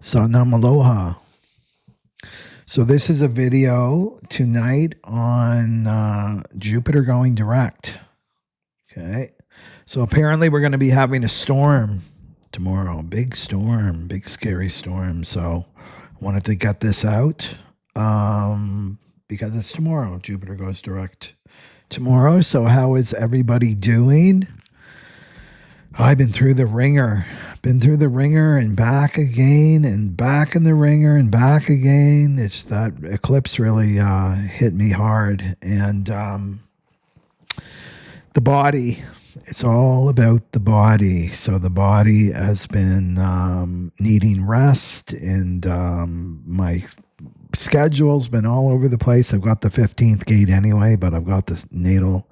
Satnam Aloha. So this is a video tonight on Jupiter going direct. Okay. So apparently we're going to be having a storm tomorrow. Big storm, big scary storm. So I wanted to get this out because it's tomorrow. Jupiter goes direct tomorrow. So how is everybody doing? I've been through the ringer. Been through the ringer and back again and back in the ringer and back again. It's that eclipse really hit me hard. And the body, it's all about the body. So the body has been needing rest, and my schedule's been all over the place. I've got the 15th gate anyway, but I've got the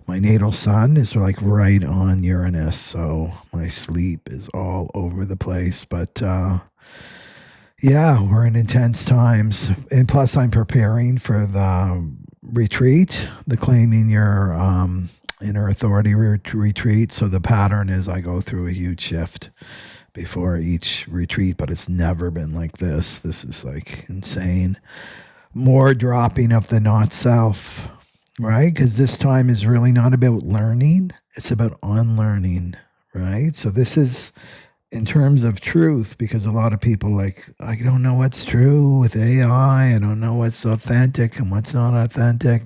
my natal sun is like right on Uranus, so my sleep is all over the place. But yeah, we're in intense times. And plus I'm preparing for the retreat, the Claiming Your Inner Authority retreat. So the pattern is I go through a huge shift before each retreat, but it's never been like this. This is like insane. More dropping of the not self. Right? Because this time is really not about learning. It's about unlearning, right? So this is in terms of truth, because a lot of people like, I don't know what's true with AI. I don't know what's authentic and what's not authentic.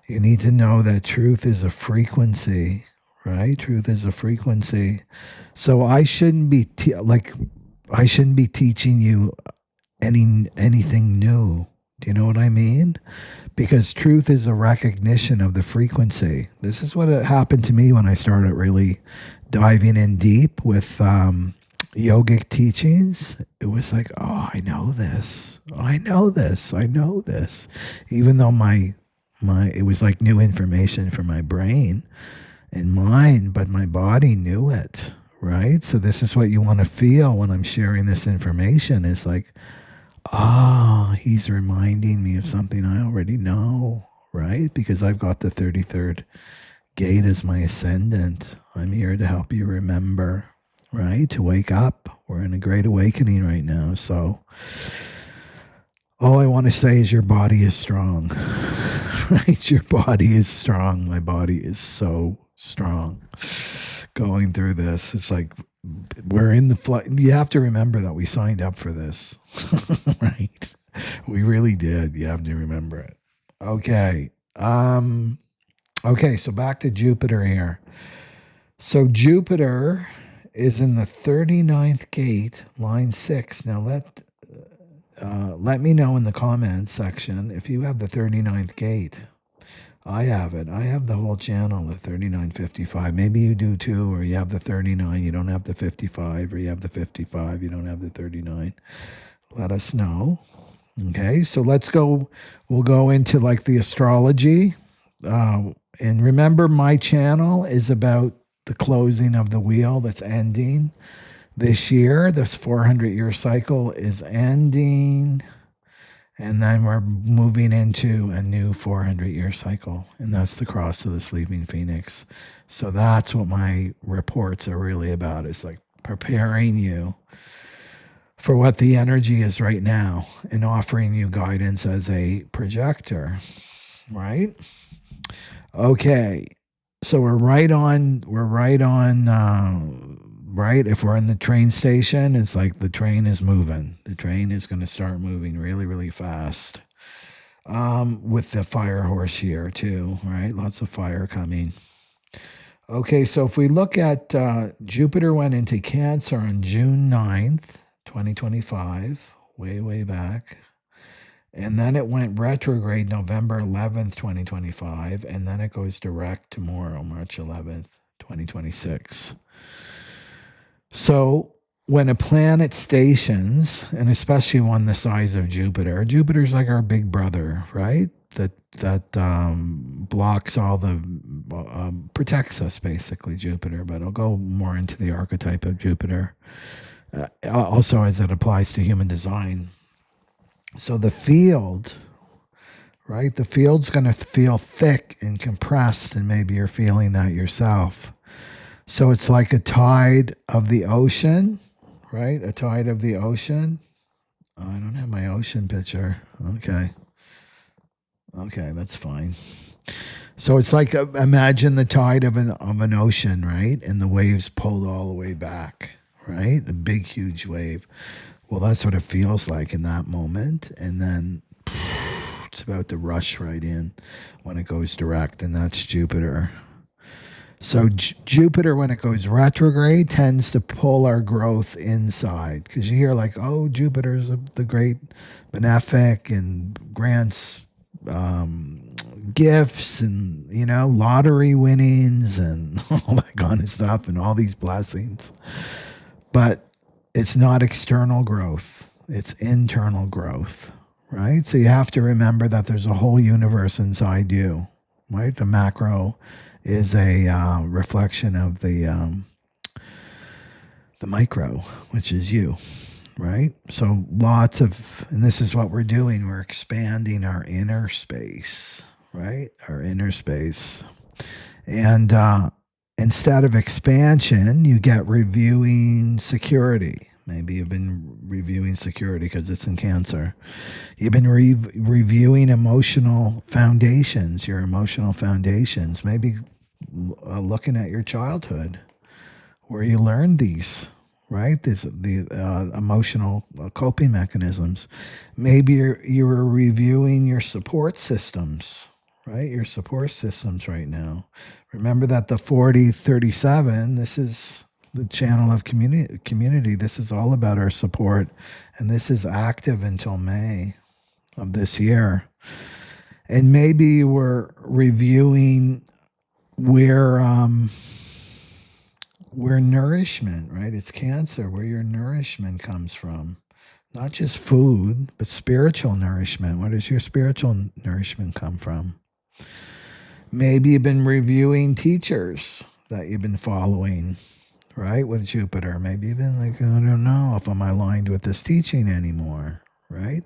You need to know that truth is a frequency, right? Truth is a frequency. So I shouldn't be I shouldn't be teaching you anything new. Do you know what I mean? Because truth is a recognition of the frequency. This is what happened to me when I started really diving in deep with yogic teachings. It was like, oh, I know this. I know this. I know this. Even though it was like new information for my brain and mind, but my body knew it, right? So this is what you want to feel when I'm sharing this information. Is like, ah, he's reminding me of something I already know, right? Because I've got the 33rd gate as my ascendant. I'm here to help you remember, right? To wake up. We're in a great awakening right now. So all I want to say is your body is strong, right? Your body is strong. My body is so strong going through this. It's like, we're in the flight. You have to remember that we signed up for this, right? We really did. You have to remember it. Okay. Okay. So back to Jupiter here. So Jupiter is in the 39th gate, line 6. Now let me know in the comments section if you have the 39th gate. I have it. I have the whole channel, the 3955. Maybe you do too, or you have the 39, you don't have the 55, or you have the 55, you don't have the 39. Let us know. Okay, so let's go. We'll go into like the astrology. And remember, my channel is about the closing of the wheel that's ending this year. This 400-year cycle is ending. And then we're moving into a new 400-year cycle, and that's the cross of the sleeping phoenix. So that's what my reports are really about. It's like preparing you for what the energy is right now and offering you guidance as a projector, right? Okay, so we're right on, right? If we're in the train station, it's like the train is moving. The train is going to start moving really, really fast. With the fire horse here too, right? Lots of fire coming. Okay, so if we look at Jupiter went into Cancer on June 9th, 2025, way back. And then it went retrograde November 11th, 2025. And then it goes direct tomorrow, March 11th, 2026. So when a planet stations, and especially one the size of Jupiter, Jupiter's like our big brother, right? That blocks all the, protects us basically, Jupiter, but I'll go more into the archetype of Jupiter, also as it applies to human design. So the field, right? The field's going to feel thick and compressed, and maybe you're feeling that yourself. So it's like a tide of the ocean, right? A tide of the ocean. Oh, I don't have my ocean picture. Okay. Okay, that's fine. So it's like imagine the tide of an ocean, right? And the waves pulled all the way back, right? A big, huge wave. Well, that's what it feels like in that moment. And then it's about to rush right in when it goes direct, and that's Jupiter. So Jupiter, when it goes retrograde, tends to pull our growth inside, because you hear like, oh, Jupiter is the great benefic and grants gifts and, you know, lottery winnings and all that kind of stuff and all these blessings. But it's not external growth, it's internal growth, right? So you have to remember that there's a whole universe inside you, right? The macro is a reflection of the micro, which is you, right? So lots of, and this is what we're doing, we're expanding our inner space, right? Our inner space. And instead of expansion, you get reviewing security. Maybe you've been reviewing security because it's in Cancer. You've been reviewing emotional foundations, your emotional foundations. Maybe looking at your childhood where you learned these, right? The emotional coping mechanisms. Maybe you're reviewing your support systems, right? Your support systems right now. Remember that the 4037, this is the channel of community. This is all about our support. And this is active until May of this year. And maybe we're reviewing where nourishment, right? It's Cancer, where your nourishment comes from. Not just food, but spiritual nourishment. Where does your spiritual nourishment come from? Maybe you've been reviewing teachers that you've been following, right? With Jupiter. Maybe you've been like, I don't know if I'm aligned with this teaching anymore, right?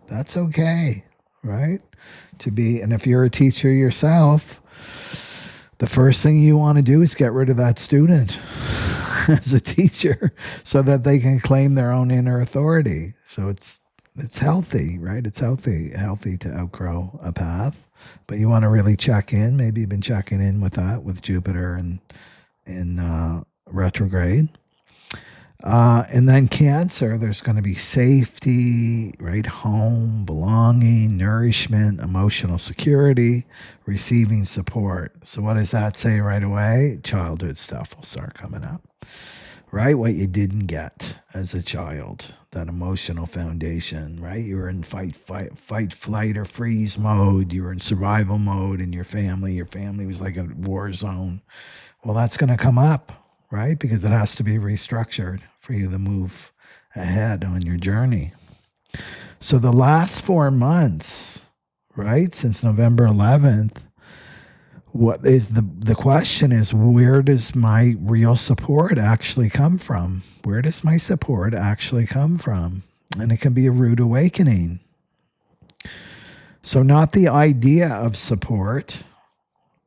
That's okay, right? To be, and if you're a teacher yourself, the first thing you want to do is get rid of that student as a teacher so that they can claim their own inner authority. So it's healthy, right? It's healthy to outgrow a path, but you want to really check in. Maybe you've been checking in with that, with Jupiter and in retrograde. And then Cancer, there's going to be safety, right? Home, belonging, nourishment, emotional security, receiving support. So what does that say right away? Childhood stuff will start coming up, right? What you didn't get as a child, that emotional foundation, right? You were in fight, flight, or freeze mode. You were in survival mode in your family. Your family was like a war zone. Well, that's going to come up, right? Because it has to be restructured for you to move ahead on your journey. So the last 4 months, right, since November 11th, what is the question is, where does my real support actually come from? Where does my support actually come from? And it can be a rude awakening. So not the idea of support,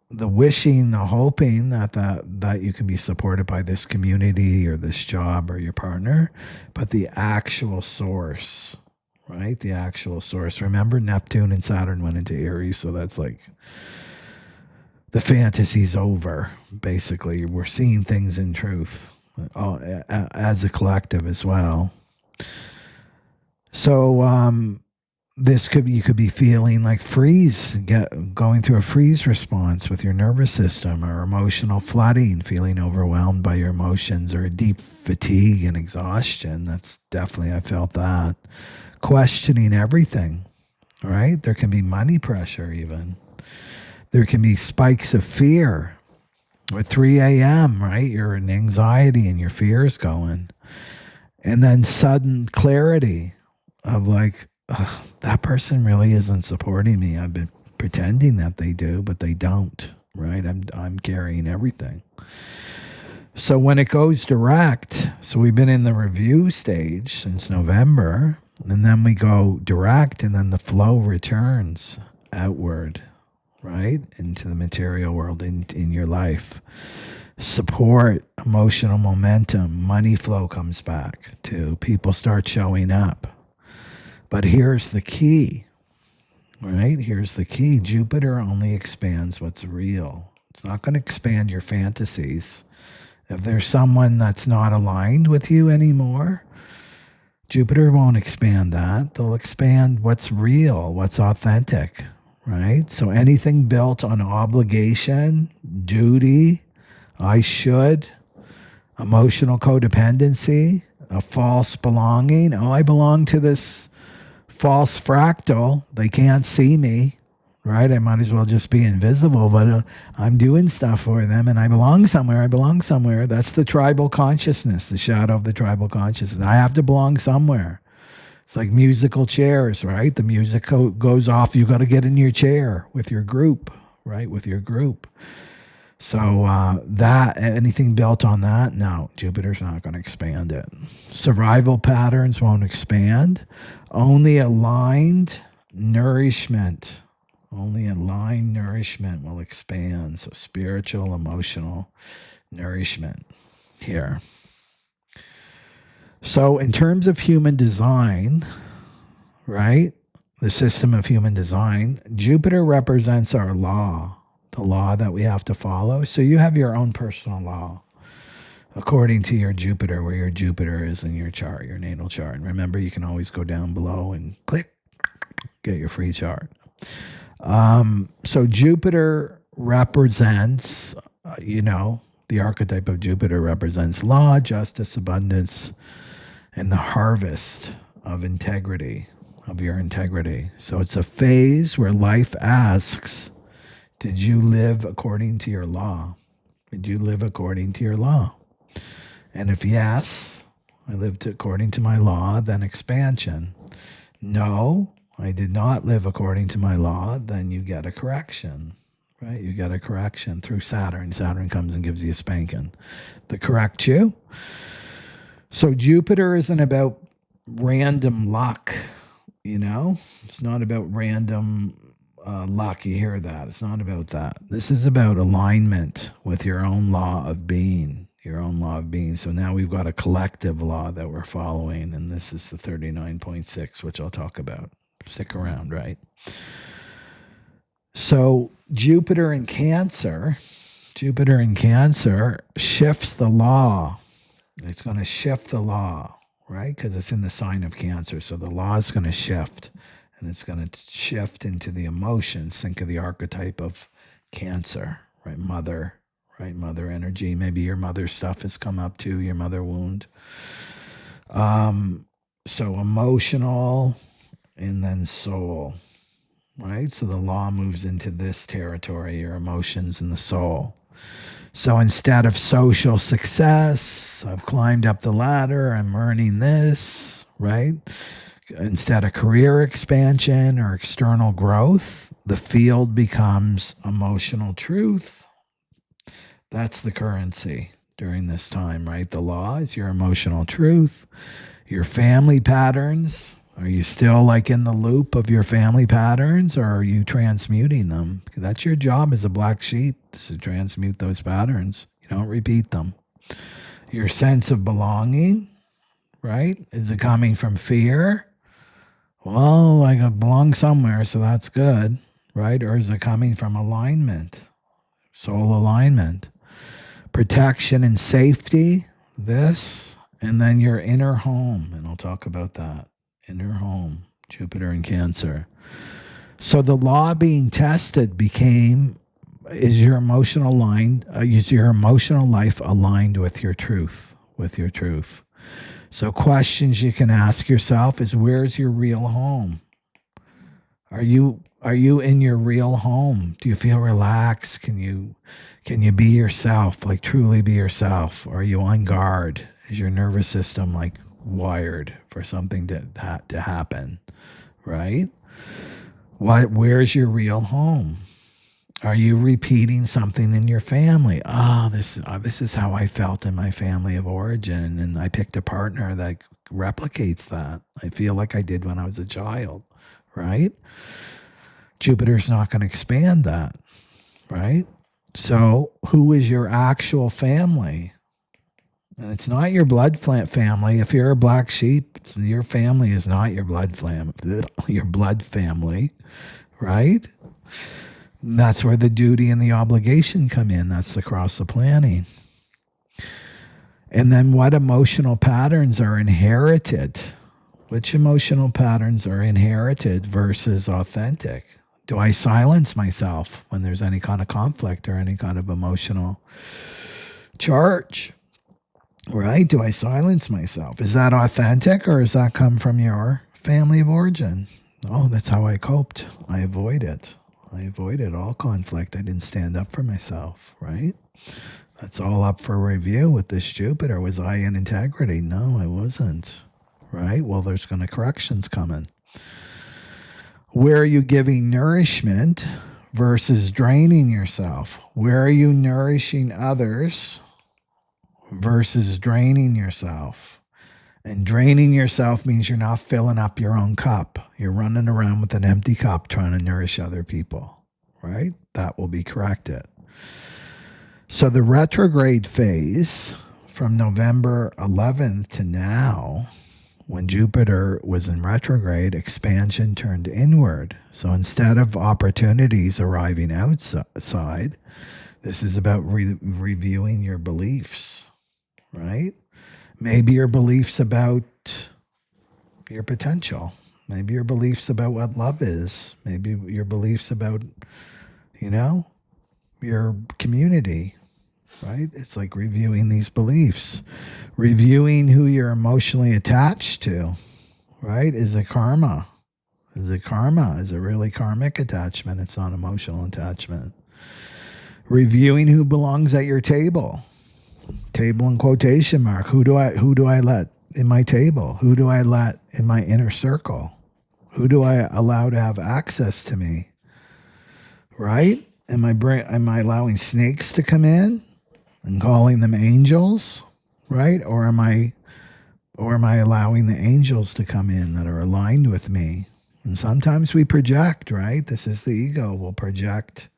the wishing, the hoping that you can be supported by this community or this job or your partner, but the actual source, right? The actual source. Remember, Neptune and Saturn went into Aries, so that's like the fantasy's over, basically. We're seeing things in truth as a collective as well. So, you could be feeling like going through a freeze response with your nervous system, or emotional flooding, feeling overwhelmed by your emotions, or a deep fatigue and exhaustion. That's definitely, I felt that. Questioning everything, right? There can be money pressure even. There can be spikes of fear. At 3 a.m., right? You're in anxiety and your fear is going. And then sudden clarity of like, that person really isn't supporting me. I've been pretending that they do, but they don't, right? I'm carrying everything. So when it goes direct, so we've been in the review stage since November, and then we go direct, and then the flow returns outward, right? Into the material world, in your life. support, emotional momentum, money flow comes back too. People start showing up. But here's the key, right? Here's the key. Jupiter only expands what's real. It's not going to expand your fantasies. If there's someone that's not aligned with you anymore, Jupiter won't expand that. They'll expand what's real, what's authentic, right? So anything built on obligation, duty, I should, emotional codependency, a false belonging. Oh, I belong to this false fractal. They can't see me, right? I might as well just be invisible, but I'm doing stuff for them and I belong somewhere. I belong somewhere. That's the tribal consciousness, the shadow of the tribal consciousness. I have to belong somewhere. It's like musical chairs, right? The music goes off. You got to get in your chair with your group, right? With your group. So that anything built on that, no, Jupiter's not going to expand it. Survival patterns won't expand. Only aligned nourishment. Only aligned nourishment will expand. So spiritual, emotional nourishment here. So in terms of human design, right? The system of human design, Jupiter represents our law. The law that we have to follow. So you have your own personal law according to your Jupiter, where your Jupiter is in your chart, your natal chart. And remember, you can always go down below and click, get your free chart. So Jupiter represents, the archetype of Jupiter represents law, justice, abundance, and the harvest of integrity, of your integrity. So it's a phase where life asks, did you live according to your law? Did you live according to your law? And if yes, I lived according to my law, then expansion. No, I did not live according to my law, then you get a correction, right? You get a correction through Saturn. Saturn comes and gives you a spanking to correct you. So Jupiter isn't about random luck, It's not about random luck. You hear that. It's not about that. This is about alignment with your own law of being, So now we've got a collective law that we're following, and this is the 39.6, which I'll talk about. Stick around, right? So Jupiter in Cancer shifts the law. It's going to shift the law, right? Because it's in the sign of Cancer. So the law is going to shift. And it's going to shift into the emotions. Think of the archetype of Cancer, right? Mother, right? Mother energy. Maybe your mother stuff has come up too, your mother wound. So emotional and then soul, right? So the law moves into this territory, your emotions and the soul. So instead of social success, I've climbed up the ladder, I'm earning this, right? Instead of career expansion or external growth, the field becomes emotional truth. That's the currency during this time, right? The law is your emotional truth. Your family patterns, are you still like in the loop of your family patterns, or are you transmuting them? That's your job as a black sheep, is to transmute those patterns. You don't repeat them. Your sense of belonging, right? Is it coming from fear? Well, I belong somewhere, so that's good, right? Or is it coming from alignment, soul alignment, protection and safety, this, and then your inner home, and I'll talk about that, inner home, Jupiter in Cancer. So the law being tested is your emotional life aligned with your truth, So questions you can ask yourself is, where's your real home? Are you in your real home? Do you feel relaxed? Can you be yourself, like truly be yourself? Or are you on guard? Is your nervous system like wired for something to happen, right? Where's your real home? Are you repeating something in your family? This is how I felt in my family of origin, and I picked a partner that replicates that. I feel like I did when I was a child, right? Jupiter's not going to expand that, right? So who is your actual family? And it's not your blood family. If you're a black sheep, your family is not your your blood family, right? And that's where the duty and the obligation come in. That's the cross of planning. And then what emotional patterns are inherited? Which emotional patterns are inherited versus authentic? Do I silence myself when there's any kind of conflict or any kind of emotional charge? Right? Do I silence myself? Is that authentic, or does that come from your family of origin? Oh, that's how I coped. I avoided all conflict. I didn't stand up for myself, right? That's all up for review with this Jupiter. Was I in integrity? No, I wasn't. Right? Well, there's going to corrections coming. Where are you giving nourishment versus draining yourself? Where are you nourishing others versus draining yourself? And draining yourself means you're not filling up your own cup. You're running around with an empty cup trying to nourish other people, right? That will be corrected. So the retrograde phase from November 11th to now, when Jupiter was in retrograde, expansion turned inward. So instead of opportunities arriving outside, this is about reviewing your beliefs, right? Maybe your beliefs about your potential. Maybe your beliefs about what love is. Maybe your beliefs about, your community, right? It's like reviewing these beliefs. Reviewing who you're emotionally attached to, right? Is it karma? Is it karma? Is it really karmic attachment? It's not emotional attachment. Reviewing who belongs at your table. Table in quotation mark. Who do I let in my table? Who do I let in my inner circle? Who do I allow to have access to me? Right? Am I allowing snakes to come in and calling them angels? Right? Or am I allowing the angels to come in that are aligned with me? And sometimes we project, right? This is the ego. We'll project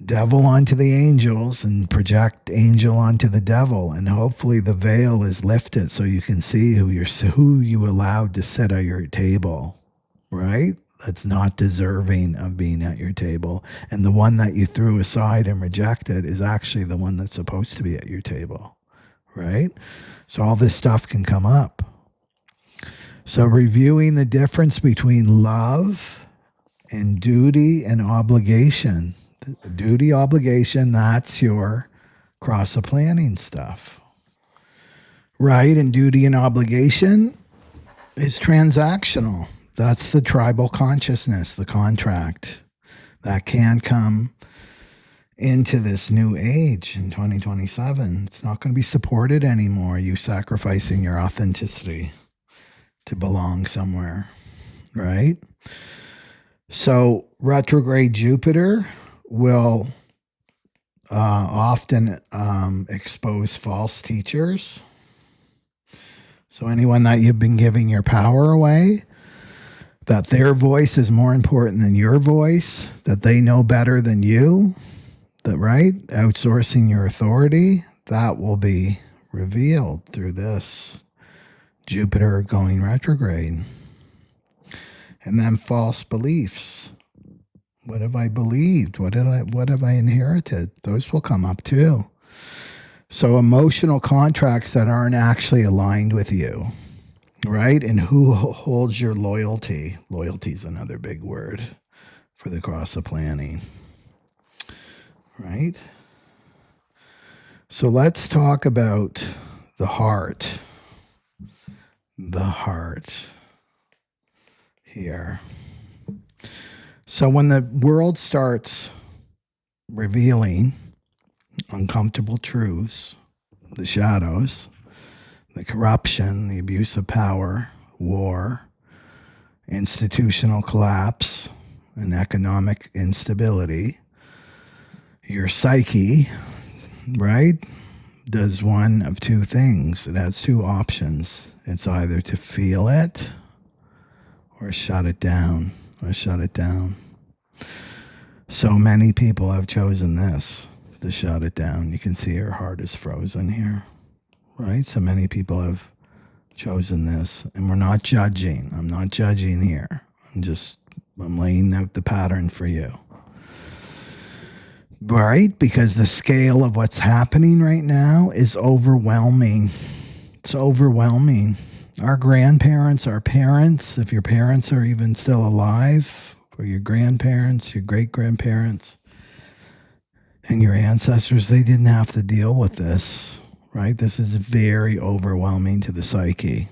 devil onto the angels and project angel onto the devil, and hopefully the veil is lifted so you can see who you allowed to sit at your table, right? That's not deserving of being at your table. And the one that you threw aside and rejected is actually the one that's supposed to be at your table, right? So all this stuff can come up. So reviewing the difference between love and duty and obligation. The duty, obligation, that's your cross of planning stuff, right? And duty and obligation is transactional. That's the tribal consciousness, the contract that can come into this new age in 2027. It's not going to be supported anymore, you sacrificing your authenticity to belong somewhere, right? So retrograde Jupiter will often expose false teachers. So anyone that you've been giving your power away, that their voice is more important than your voice, that they know better than you, that, right? Outsourcing your authority, that will be revealed through this Jupiter going retrograde. And then false beliefs. What have I believed? What have I inherited? Those will come up too. So emotional contracts that aren't actually aligned with you, right? And who holds your loyalty? Loyalty is another big word for the cross of planning, right? So let's talk about the heart. The heart here. So when the world starts revealing uncomfortable truths, the shadows, the corruption, the abuse of power, war, institutional collapse, and economic instability, your psyche, right, does one of two things. It has two options. It's either to feel it or shut it down. So many people have chosen this. to shut it down. You can see her heart is frozen here, right? So many people have chosen this, and we're not judging. I'm not judging here. I'm laying out the pattern for you. Right? Because the scale of what's happening right now is overwhelming. It's overwhelming. Our grandparents, our parents, if your parents are even still alive, or your grandparents, your great-grandparents, and your ancestors, they didn't have to deal with this, right? This is very overwhelming to the psyche.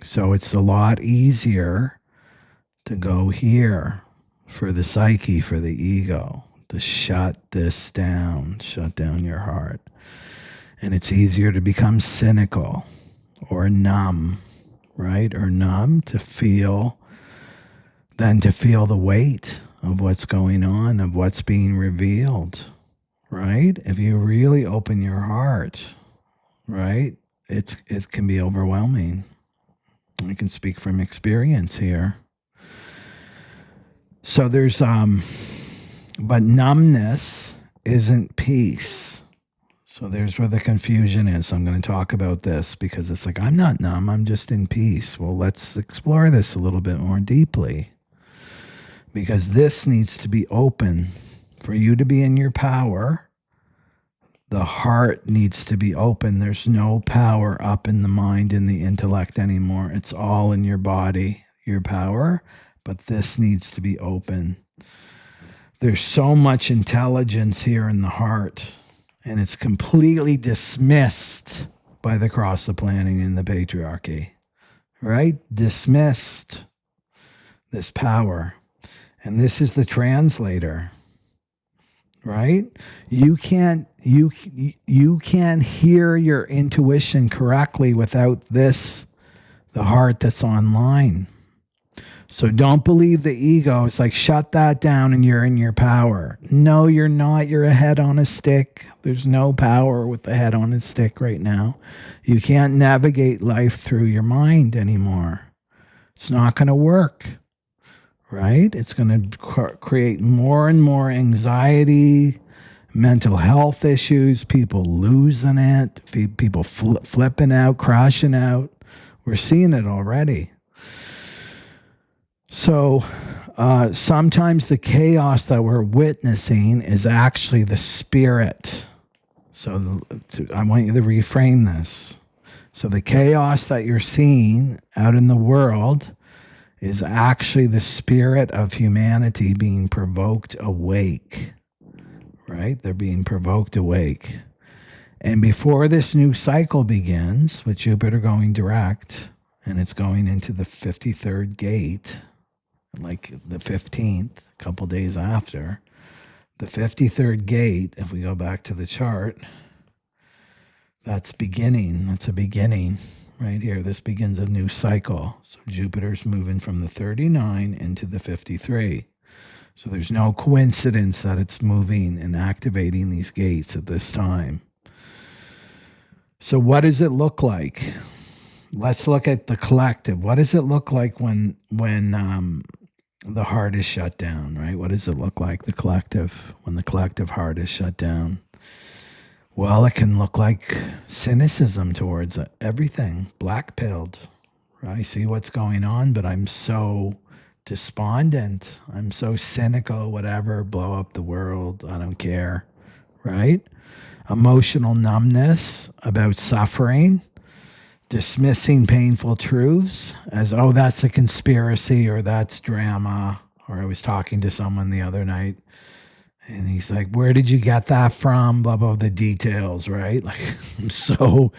So it's a lot easier to go here for the psyche, for the ego, to shut this down, shut down your heart. And it's easier to become cynical or numb, right? Or numb to feel than to feel the weight of what's going on, of what's being revealed, right? If you really open your heart, right, it can be overwhelming. I can speak from experience here. So there's, but numbness isn't peace. So there's where the confusion is. I'm going to talk about this because it's like, I'm not numb, I'm just in peace. Well, let's explore this a little bit more deeply. Because this needs to be open. For you to be in your power, the heart needs to be open. There's no power up in the mind and the intellect anymore. It's all in your body, your power, but this needs to be open. There's so much intelligence here in the heart, and it's completely dismissed by the cross of planning and the patriarchy, right? Dismissed this power. And this is the translator, right? You can't hear your intuition correctly without this, the heart that's online. So don't believe the ego. It's like, shut that down and you're in your power. No, you're not. You're a head on a stick. There's no power with the head on a stick right now. You can't navigate life through your mind anymore. It's not going to work. Right? It's going to create more and more anxiety, mental health issues, people losing it, people flipping out, crashing out. We're seeing it already. So sometimes the chaos that we're witnessing is actually the spirit. So I want you to reframe this. So the chaos that you're seeing out in the world is actually the spirit of humanity being provoked awake, right? They're being provoked awake. And before this new cycle begins, with Jupiter going direct, and it's going into the 53rd gate, like the 15th, a couple days after, the 53rd gate, if we go back to the chart, that's beginning, that's a beginning. Right here, this begins a new cycle. So Jupiter's moving from the 39 into the 53. So there's no coincidence that it's moving and activating these gates at this time. So what does it look like? Let's look at the collective. What does it look like when the heart is shut down, right? What does it look like, the collective, when the collective heart is shut down? Well, it can look like cynicism towards everything, black-pilled. I see what's going on, but I'm so despondent. I'm so cynical, whatever, blow up the world. I don't care, right? Emotional numbness about suffering, dismissing painful truths as, oh, that's a conspiracy or that's drama. Or I was talking to someone the other night, and he's like, where did you get that from? Blah, blah, the details, right? Like, I'm so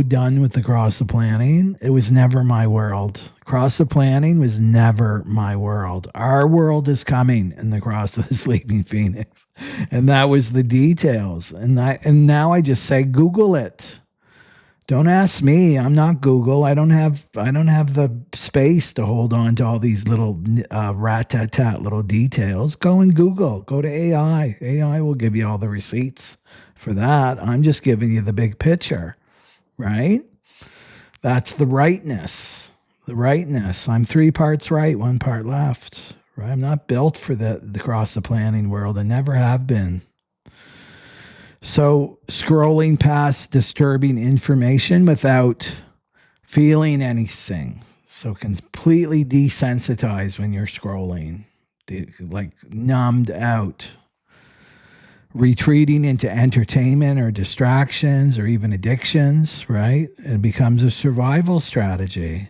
done with the cross of planning. It was never my world. Cross of planning was never my world. Our world is coming in the cross of the sleeping phoenix. And that was the details. And now I just say, Google it. Don't ask me. I'm not Google. I don't have the space to hold on to all these little rat-tat-tat little details. Go and Google. Go to AI. AI will give you all the receipts for that. I'm just giving you the big picture, right? That's the rightness. The rightness. I'm 3 parts right, 1 part left. Right? I'm not built for the cross the planning world. I never have been. So scrolling past disturbing information without feeling anything. So completely desensitized when you're scrolling, like numbed out. Retreating into entertainment or distractions or even addictions, right? It becomes a survival strategy.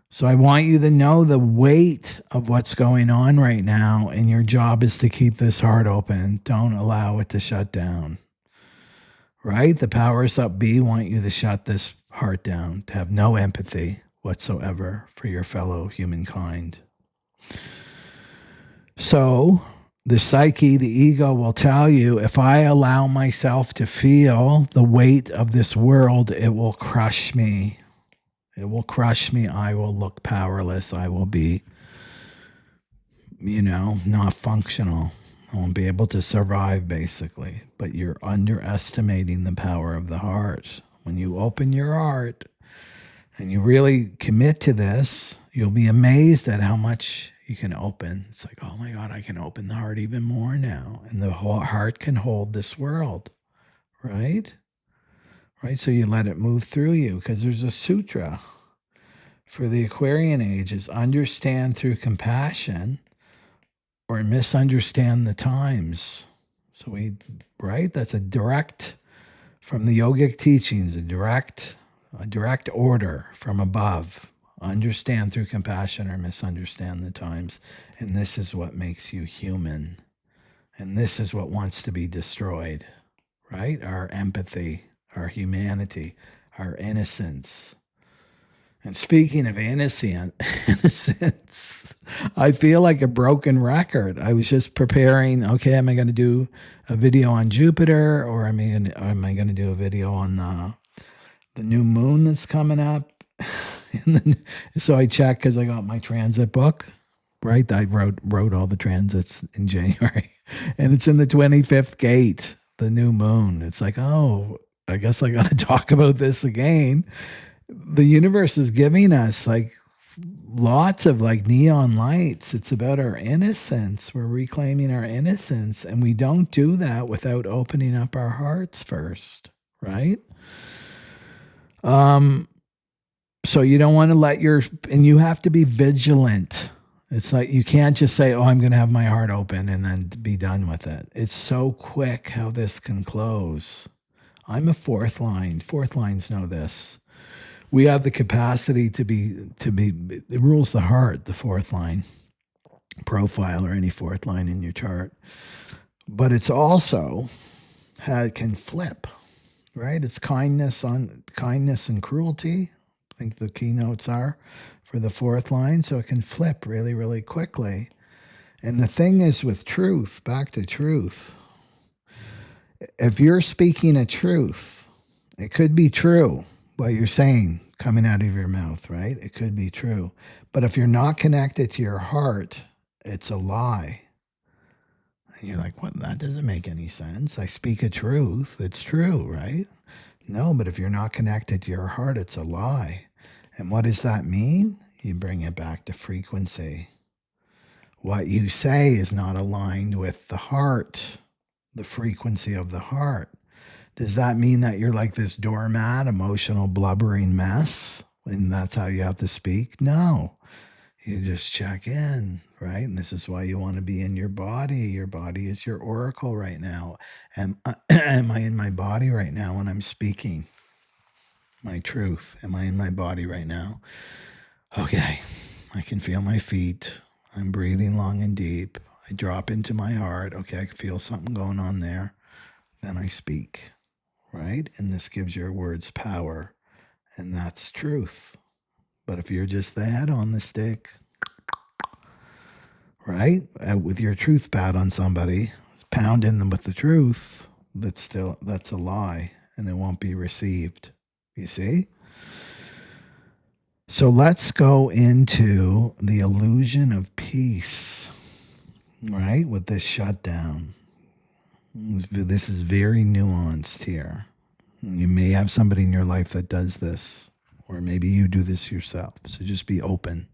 So I want you to know the weight of what's going on right now, and your job is to keep this heart open. Don't allow it to shut down, right? The powers that be want you to shut this heart down, to have no empathy whatsoever for your fellow humankind. So the psyche, the ego will tell you, if I allow myself to feel the weight of this world, it will crush me. It will crush me. I will look powerless. I will be, not functional. I won't be able to survive, basically. But you're underestimating the power of the heart. When you open your heart and you really commit to this, you'll be amazed at how much you can open. It's like, oh my God, I can open the heart even more now. And the whole heart can hold this world, right? Right? So you let it move through you, because there's a sutra for the Aquarian age is understand through compassion or misunderstand the times. So that's a direct from the yogic teachings, a direct order from above. Understand through compassion or misunderstand the times. And this is what makes you human. And this is what wants to be destroyed, right? Our empathy, our humanity, our innocence. And speaking of innocence, I feel like a broken record. I was just preparing, okay, am I going to do a video on Jupiter, or am I going to do a video on the new moon that's coming up? And then, so I checked, because I got my transit book, right? I wrote all the transits in January, and it's in the 25th gate, the new moon. It's like, oh, I guess I got to talk about this again. The universe is giving us like lots of like neon lights. It's about our innocence. We're reclaiming our innocence, and we don't do that without opening up our hearts first, right? So you don't want to and you have to be vigilant. It's like you can't just say, oh, I'm going to have my heart open and then be done with it. It's so quick how this can close. I'm a fourth line. Fourth lines know this. We have the capacity to be, it rules the heart, the fourth line profile or any fourth line in your chart. But it's also, it can flip, right? It's kindness and cruelty. I think the keynotes are for the fourth line. So it can flip really, really quickly. And the thing is with truth, back to truth, if you're speaking a truth, it could be true what you're saying coming out of your mouth, right? It could be true. But if you're not connected to your heart, it's a lie. And you're like, what? That doesn't make any sense. I speak a truth. It's true, right? No, but if you're not connected to your heart, it's a lie. And what does that mean? You bring it back to frequency. What you say is not aligned with the heart, the frequency of the heart. Does that mean that you're like this doormat, emotional, blubbering mess, and that's how you have to speak? No. You just check in, right? And this is why you want to be in your body. Your body is your oracle right now. Am I in my body right now when I'm speaking my truth? Am I in my body right now? Okay, I can feel my feet. I'm breathing long and deep. I drop into my heart. Okay, I can feel something going on there. Then I speak, right? And this gives your words power, and that's truth. But if you're just the head on the stick, right, with your truth pad on somebody, pounding them with the truth, that's a lie, and it won't be received. You see? So let's go into the illusion of peace, right, with this shutdown. This is very nuanced here. You may have somebody in your life that does this, or maybe you do this yourself. So just be open.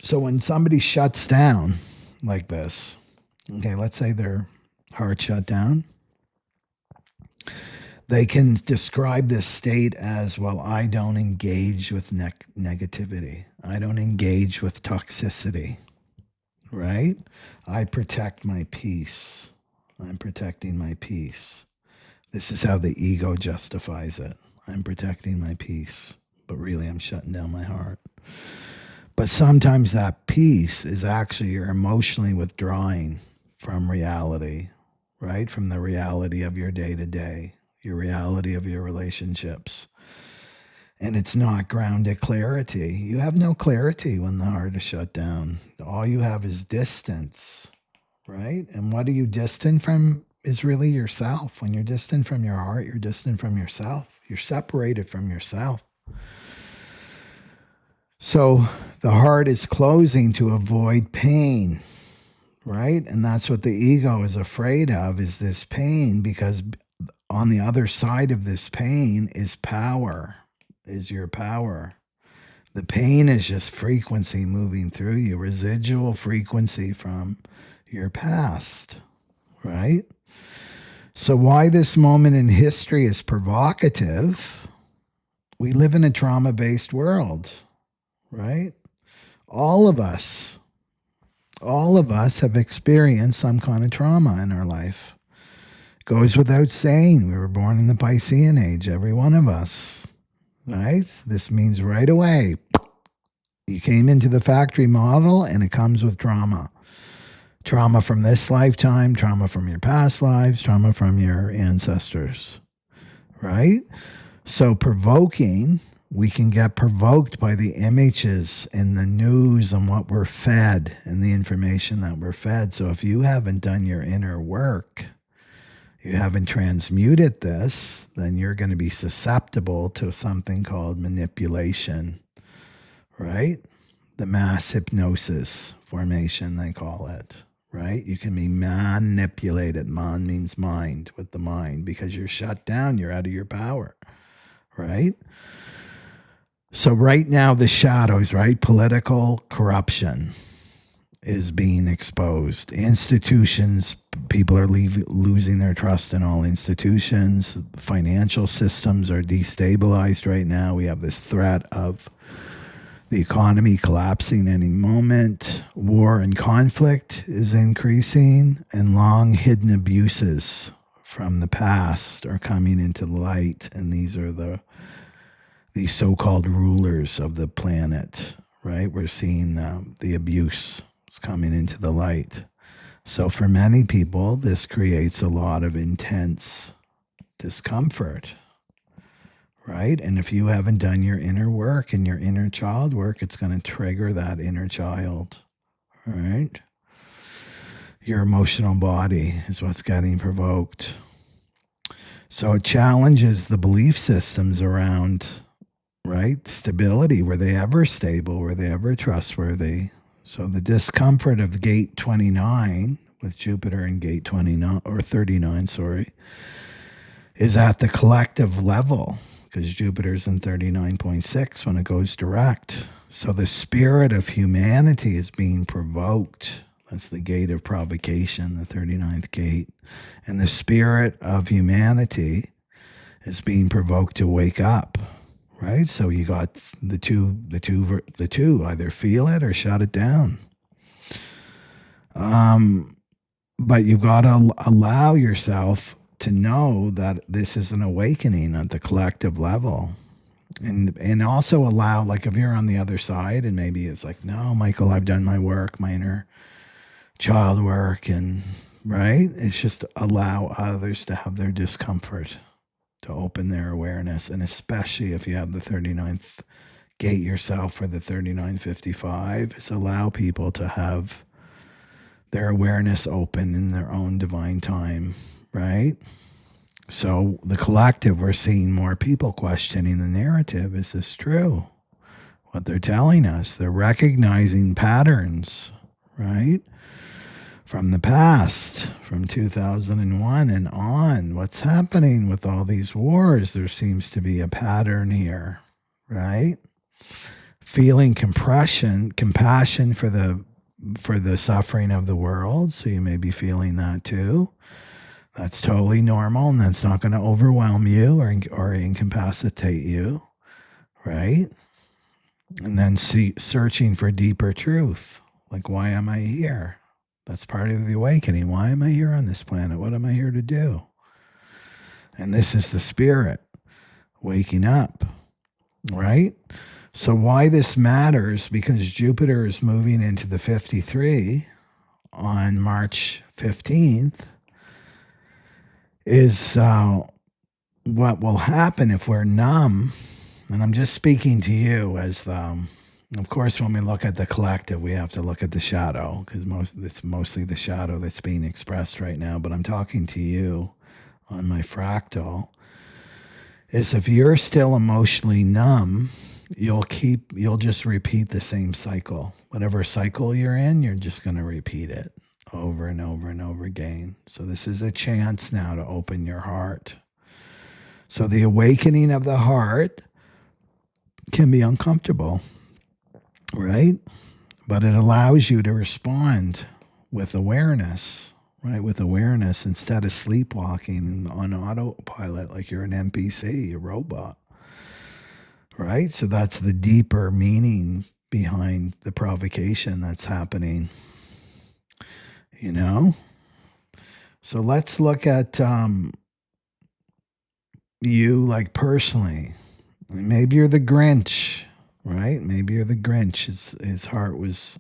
So when somebody shuts down like this, okay, let's say they're heart shutdown. They can describe this state as, well, I don't engage with negativity. I don't engage with toxicity, right? I protect my peace. I'm protecting my peace. This is how the ego justifies it. I'm protecting my peace, but really I'm shutting down my heart. But sometimes that peace is actually you're emotionally withdrawing from reality, right? From the reality of your day-to-day, your reality of your relationships. And it's not grounded clarity. You have no clarity when the heart is shut down. All you have is distance, right? And what are you distant from is really yourself. When you're distant from your heart, you're distant from yourself. You're separated from yourself. So the heart is closing to avoid pain, right? And that's what the ego is afraid of, is this pain, because on the other side of this pain is power, is your power. The pain is just frequency moving through you, residual frequency from your past, right? So why this moment in history is provocative? We live in a trauma-based world, right? All of us have experienced some kind of trauma in our life. Goes without saying, we were born in the Piscean age, every one of us, right? This means right away, you came into the factory model and it comes with trauma. Trauma from this lifetime, trauma from your past lives, trauma from your ancestors, right? So provoking, we can get provoked by the images and the news and what we're fed and the information that we're fed. So if you haven't done your inner work, you haven't transmuted this, then you're going to be susceptible to something called manipulation, right? The mass hypnosis formation, they call it, right? You can be manipulated. Man means mind, with the mind, because you're shut down. You're out of your power, right? So right now, the shadows, right? Political corruption is being exposed. Institutions, people are losing their trust in all institutions. Financial systems are destabilized right now. We have this threat of the economy collapsing any moment. War and conflict is increasing, and long hidden abuses from the past are coming into light. And these are these so-called rulers of the planet, right? We're seeing the abuse is coming into the light. So for many people, this creates a lot of intense discomfort, right? And if you haven't done your inner work and your inner child work, it's going to trigger that inner child, right? Your emotional body is what's getting provoked. So it challenges the belief systems around, right? Stability. Were they ever stable? Were they ever trustworthy? So the discomfort of gate 29 with Jupiter in gate 29 or 39, is at the collective level, because Jupiter's in 39.6 when it goes direct. So the spirit of humanity is being provoked. That's the gate of provocation, the 39th gate. And the spirit of humanity is being provoked to wake up, right? So you got the two, either feel it or shut it down. But you've got to allow yourself to know that this is an awakening at the collective level. And also allow, like if you're on the other side and maybe it's like, no, Michael, I've done my work, my inner child work, and right? It's just allow others to have their discomfort, to open their awareness. And especially if you have the 39th gate yourself or the 3955, is allow people to have their awareness open in their own divine time, right? So the collective, we're seeing more people questioning the narrative. Is this true? What they're telling us, they're recognizing patterns, right? From the past, from 2001 and on. What's happening with all these wars? There seems to be a pattern here, right? Feeling compassion for the for the suffering of the world. So you may be feeling that too. That's totally normal, and that's not going to overwhelm you or incapacitate you, right? And then searching for deeper truth. Like, why am I here? That's part of the awakening. Why am I here on this planet? What am I here to do? And this is the spirit waking up, right? So why this matters, because Jupiter is moving into the 53 on March 15th, is what will happen if we're numb. And I'm just speaking to you as of course, when we look at the collective, we have to look at the shadow, because it's mostly the shadow that's being expressed right now. But I'm talking to you on my fractal. Is if you're still emotionally numb, you'll just repeat the same cycle. Whatever cycle you're in, you're just going to repeat it over and over and over again. So this is a chance now to open your heart. So the awakening of the heart can be uncomfortable, right? But it allows you to respond with awareness, right? With awareness, instead of sleepwalking on autopilot like you're an NPC, a robot, right? So that's the deeper meaning behind the provocation that's happening, you know? So let's look at you, like, personally. Maybe you're the Grinch, right? Maybe you're the Grinch. His heart was,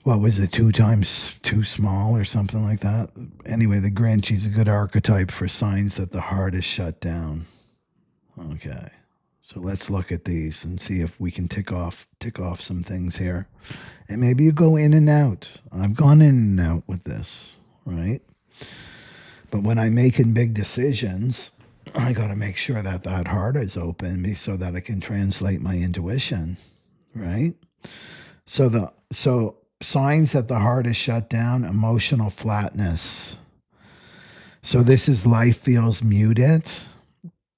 what was it, 2 times too small or something like that? Anyway, the Grinch, he's a good archetype for signs that the heart is shut down. Okay. So let's look at these and see if we can tick off some things here. And maybe you go in and out. I've gone in and out with this, right? But when I'm making big decisions, I got to make sure that that heart is open so that I can translate my intuition, right? So signs that the heart is shut down: emotional flatness. So this is life feels muted.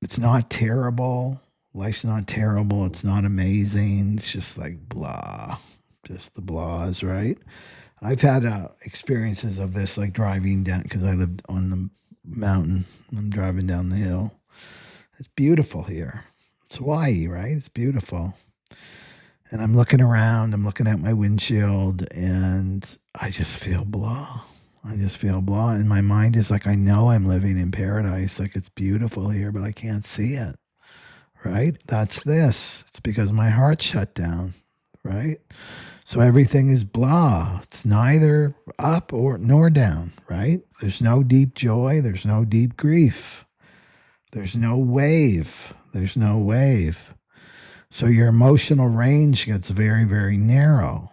It's not terrible. Life's not terrible. It's not amazing. It's just like blah, just the blahs, right? I've had experiences of this, like driving down, because I lived on the mountain. I'm driving down the hill. It's beautiful here. It's Hawaii, right? It's beautiful. And I'm looking around, I'm looking at my windshield, and I just feel blah. I just feel blah. And my mind is like, I know I'm living in paradise. Like, it's beautiful here, but I can't see it, right? That's this. It's because my heart's shut down, right? So everything is blah. It's neither up nor down, right? There's no deep joy. There's no deep grief. There's no wave. There's no wave. So your emotional range gets very, very narrow.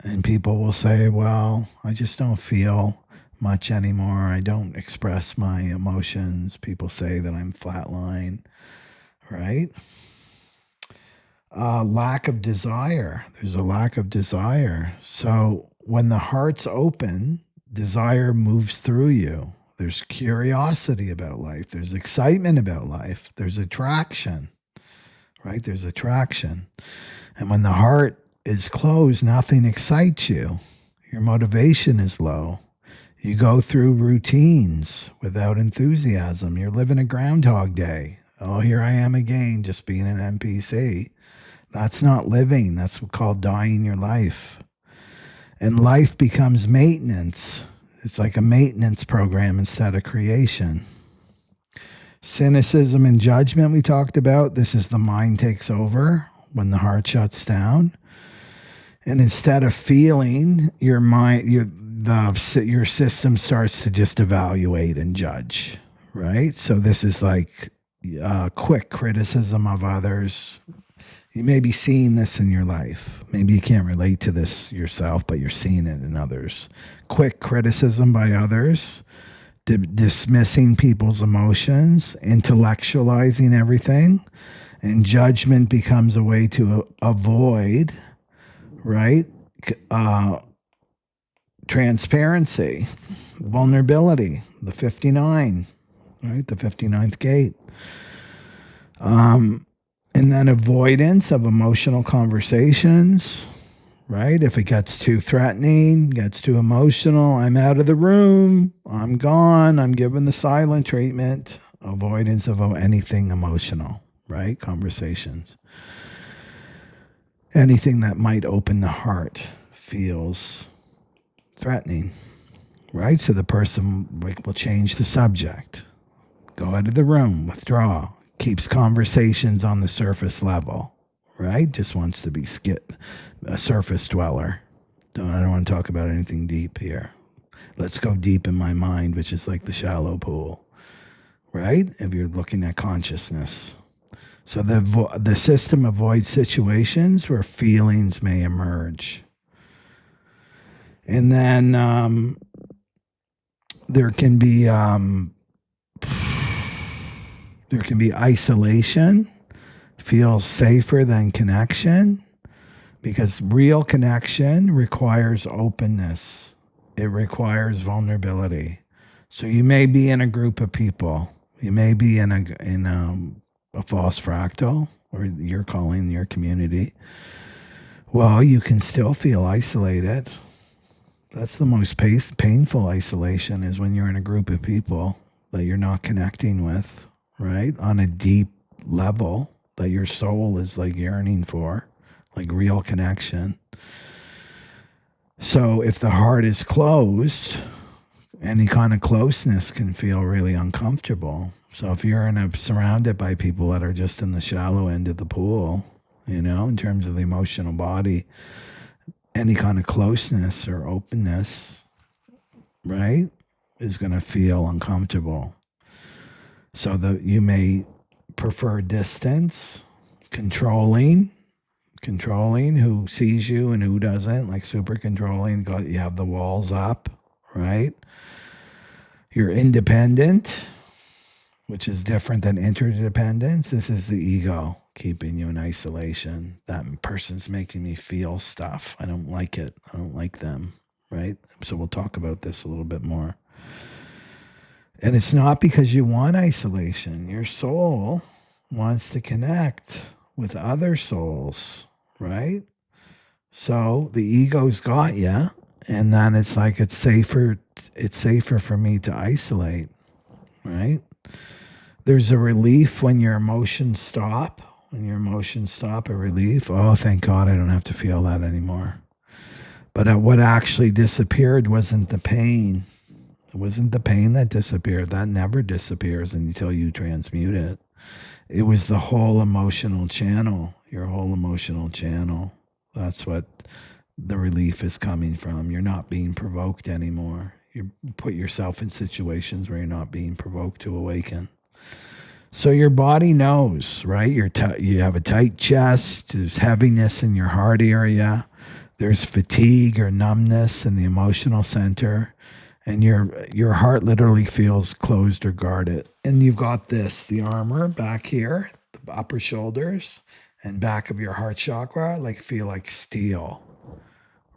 And people will say, well, I just don't feel much anymore. I don't express my emotions. People say that I'm flatline, right? Lack of desire. There's a lack of desire. So when the heart's open, desire moves through you. There's curiosity about life. There's excitement about life. There's attraction, right? There's attraction. And when the heart is closed, nothing excites you. Your motivation is low. You go through routines without enthusiasm. You're living a Groundhog Day. Oh, here I am again, just being an NPC. That's not living. That's called dying your life. And life becomes maintenance. It's like a maintenance program instead of creation. Cynicism and judgment we talked about. This is the mind takes over when the heart shuts down. And instead of feeling, your mind, your system starts to just evaluate and judge, right? So this is like quick criticism of others. You may be seeing this in your life. Maybe you can't relate to this yourself, but you're seeing it in others. Quick criticism by others, dismissing people's emotions, intellectualizing everything, and judgment becomes a way to avoid, right? Transparency, vulnerability, the 59, right? The 59th gate. And then avoidance of emotional conversations, right? If it gets too threatening, gets too emotional, I'm out of the room, I'm gone, I'm given the silent treatment, avoidance of anything emotional, right? Conversations. Anything that might open the heart feels threatening, right? So the person will change the subject, go out of the room, withdraw, keeps conversations on the surface level, right? Just wants to be a surface dweller. I don't want to talk about anything deep here. Let's go deep in my mind, which is like the shallow pool, right? If you're looking at consciousness. So the system avoids situations where feelings may emerge. And then there can be isolation, feels safer than connection, because real connection requires openness. It requires vulnerability. So you may be in a group of people. You may be in a false fractal, or you're calling your community. Well, you can still feel isolated. That's the most painful isolation, is when you're in a group of people that you're not connecting with, right? On a deep level that your soul is like yearning for, like real connection. So if the heart is closed, any kind of closeness can feel really uncomfortable. So if you're surrounded by people that are just in the shallow end of the pool, in terms of the emotional body, any kind of closeness or openness, right, is going to feel uncomfortable. So you may prefer distance, controlling who sees you and who doesn't, like super controlling. You have the walls up, right? You're independent, which is different than interdependence. This is the ego keeping you in isolation. That person's making me feel stuff. I don't like it. I don't like them, right? So we'll talk about this a little bit more. And it's not because you want isolation. Your soul wants to connect with other souls, right? So the ego's got you, and then it's like it's safer for me to isolate, right? There's a relief when your emotions stop. When your emotions stop, a relief. Oh, thank God I don't have to feel that anymore. But what actually disappeared wasn't the pain. It wasn't the pain that disappeared. That never disappears until you transmute it. It was the whole emotional channel, your whole emotional channel. That's what the relief is coming from. You're not being provoked anymore. You put yourself in situations where you're not being provoked to awaken. So your body knows, right? You have a tight chest. There's heaviness in your heart area. There's fatigue or numbness in the emotional center. And your heart literally feels closed or guarded. And you've got the armor back here, the upper shoulders, and back of your heart chakra, feel like steel,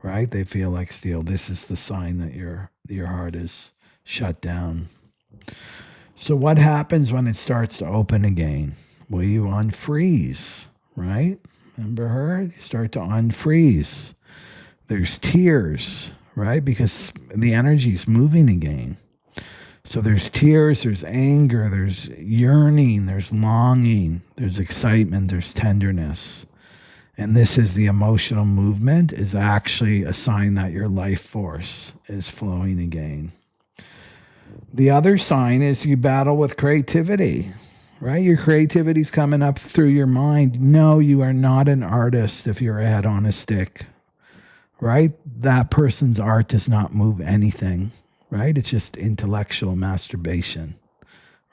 right? They feel like steel. This is the sign that your heart is shut down. So what happens when it starts to open again? Well, you unfreeze, right? Remember her? You start to unfreeze. There's tears, right? Because the energy is moving again. So there's tears, there's anger, there's yearning, there's longing, there's excitement, there's tenderness. And this is the emotional movement, is actually a sign that your life force is flowing again. The other sign is you battle with creativity, right? Your creativity's coming up through your mind. No, you are not an artist if you're a head on a stick, right? That person's art does not move anything, right? It's just intellectual masturbation,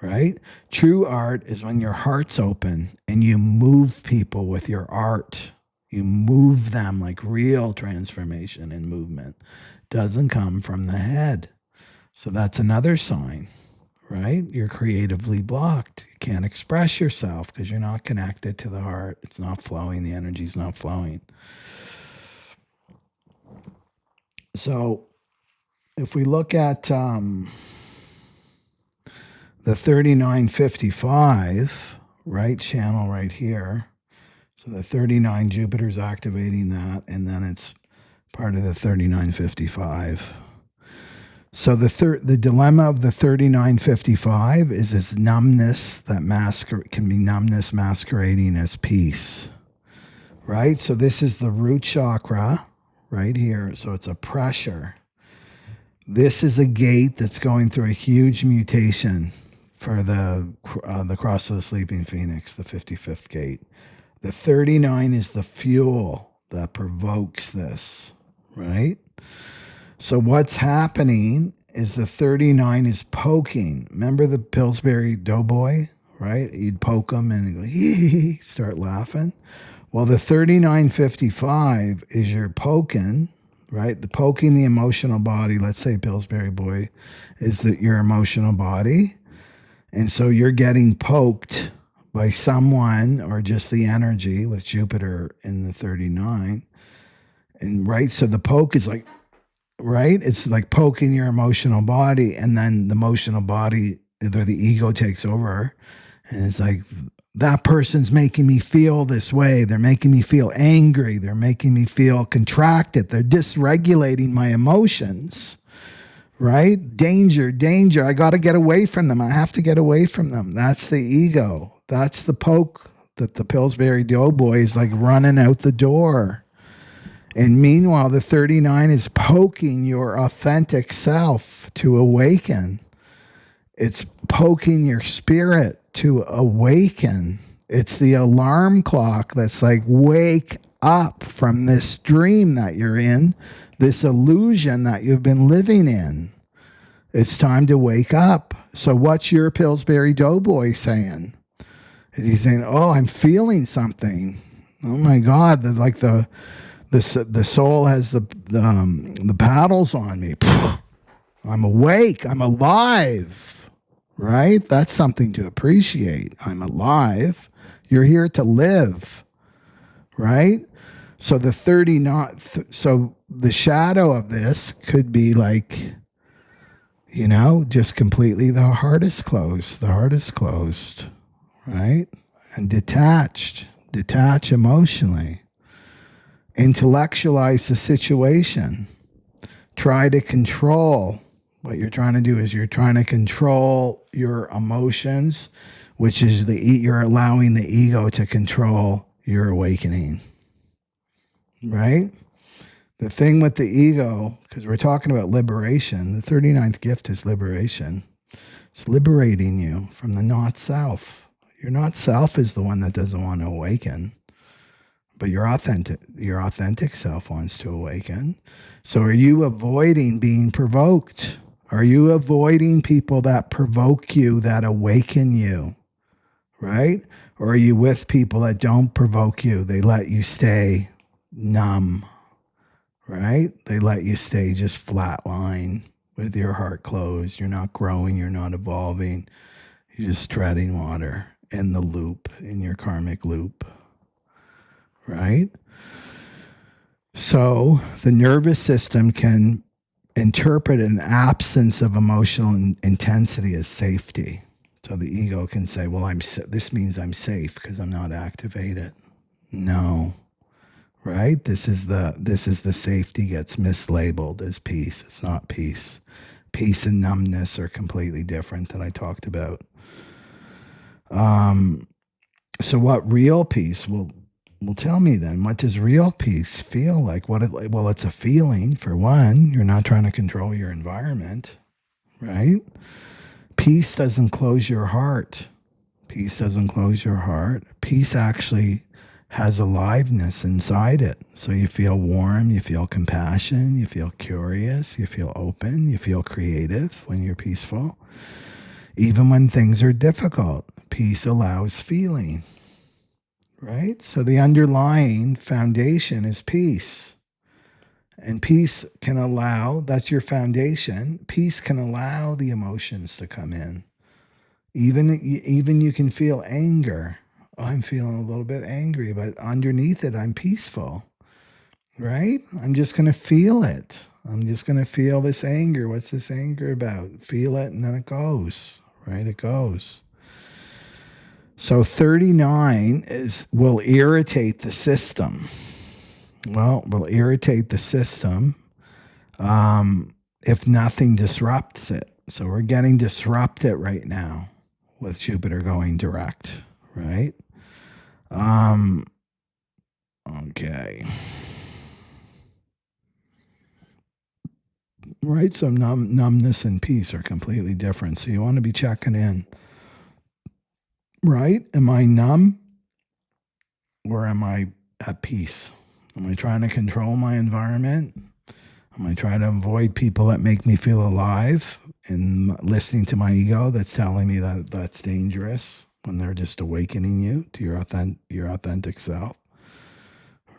right? True art is when your heart's open and you move people with your art. You move them, like real transformation and movement. Doesn't come from the head. So that's another sign, right? You're creatively blocked. You can't express yourself because you're not connected to the heart. It's not flowing. The energy's not flowing. So if we look at the 3955, right, channel right here. So the 39, Jupiter's activating that, and then it's part of the 3955. So the dilemma of the 3955 is this numbness that can be numbness masquerading as peace, right? So this is the root chakra right here. So it's a pressure. This is a gate that's going through a huge mutation for the cross of the sleeping phoenix, the 55th gate. The 39 is the fuel that provokes this, right? So what's happening is the 39 is poking. Remember the Pillsbury Doughboy, right? You'd poke him and he'd go, hee, start laughing. Well, the 3955 is your poking, right? The poking the emotional body. Let's say Pillsbury Boy is your emotional body. And so you're getting poked by someone or just the energy with Jupiter in the 39. And right, so the poke is like, right? It's like poking your emotional body, and then the emotional body, either the ego takes over, and it's like, that person's making me feel this way. They're making me feel angry. They're making me feel contracted. They're dysregulating my emotions, right? Danger, danger. I got to get away from them. I have to get away from them. That's the ego. That's the poke that the Pillsbury Doughboy is like running out the door. And meanwhile, the 39 is poking your authentic self to awaken. It's poking your spirit to awaken. It's the alarm clock that's like, wake up from this dream that you're in, this illusion that you've been living in. It's time to wake up. So what's your Pillsbury Doughboy saying? Is he saying, oh, I'm feeling something. Oh my God, the soul has the paddles on me. I'm awake. I'm alive. Right? That's something to appreciate. I'm alive. You're here to live. Right? So the 39. So the shadow of this could be like, just completely the heart is closed. The heart is closed. Right? And detach emotionally. Intellectualize the situation. Try to control. What you're trying to do is you're trying to control your emotions, which is you're allowing the ego to control your awakening. Right? The thing with the ego, because we're talking about liberation, the 39th gift is liberation. It's liberating you from the not self. Your not self is the one that doesn't want to awaken. But your authentic self wants to awaken. So are you avoiding being provoked? Are you avoiding people that provoke you, that awaken you? Right? Or are you with people that don't provoke you? They let you stay numb. Right? They let you stay just flatline with your heart closed. You're not growing. You're not evolving. You're just treading water in the loop, in your karmic loop. Right? So the nervous system can interpret an absence of emotional intensity as safety. So the ego can say, well, this means I'm safe because I'm not activated. No. Right? This is the safety gets mislabeled as peace. It's not peace. Peace and numbness are completely different that I talked about. So what real peace will tell me then? What does real peace feel like? Well, it's a feeling, for one. You're not trying to control your environment, right? Peace doesn't close your heart. Peace doesn't close your heart. Peace actually has aliveness inside it. So you feel warm, you feel compassion, you feel curious, you feel open, you feel creative when you're peaceful. Even when things are difficult, peace allows feeling. Right? So the underlying foundation is peace. And peace can allow, that's your foundation, peace can allow the emotions to come in. Even you can feel anger. Oh, I'm feeling a little bit angry, but underneath it, I'm peaceful. Right? I'm just going to feel it. I'm just going to feel this anger. What's this anger about? Feel it, and then it goes. Right? It goes. So 39 will irritate the system. Well, will irritate the system if nothing disrupts it. So we're getting disrupted right now with Jupiter going direct, right? Okay. Right, so numbness and peace are completely different. So you want to be checking in, right? Am I numb or am I at peace? Am I trying to control my environment? Am I trying to avoid people that make me feel alive and listening to my ego that's telling me that that's dangerous when they're just awakening you to your authentic self,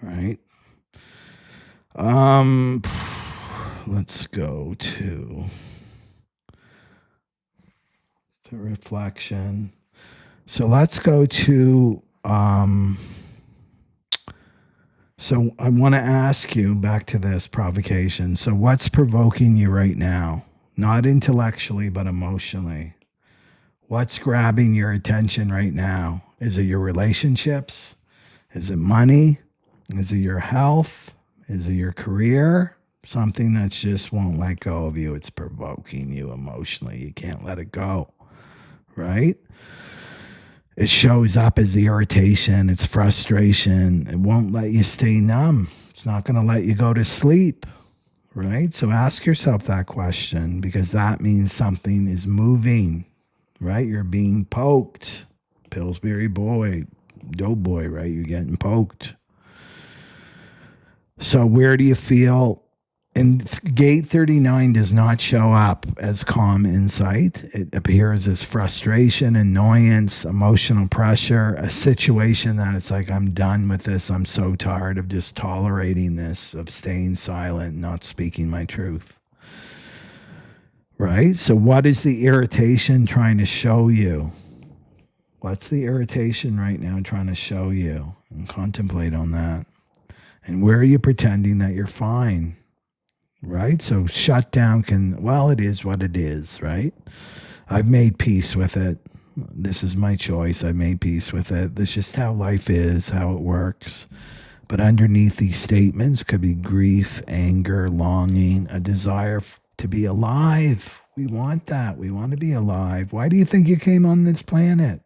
right? Let's go to the reflection. So let's go to so I want to ask you back to this provocation. So what's provoking you right now? Not intellectually, but emotionally. What's grabbing your attention right now? Is it your relationships? Is it money? Is it your health? Is it your career? Something that just won't let go of you. It's provoking you emotionally. You can't let it go, right? It shows up as irritation. It's frustration. It won't let you stay numb. It's not going to let you go to sleep, right? So ask yourself that question because that means something is moving, right? You're being poked. Pillsbury boy, doughboy, right? You're getting poked. So where do you feel? And gate 39 does not show up as calm insight. It appears as frustration, annoyance, emotional pressure, a situation that it's like, I'm done with this. I'm so tired of just tolerating this, of staying silent, not speaking my truth. Right? So what is the irritation trying to show you? What's the irritation right now trying to show you? And contemplate on that. And where are you pretending that you're fine? Right? So shutdown it is what it is, right? I've made peace with it. This is my choice. I made peace with it. This is just how life is, how it works. But underneath these statements could be grief, anger, longing, a desire to be alive. We want that. We want to be alive. Why do you think you came on this planet?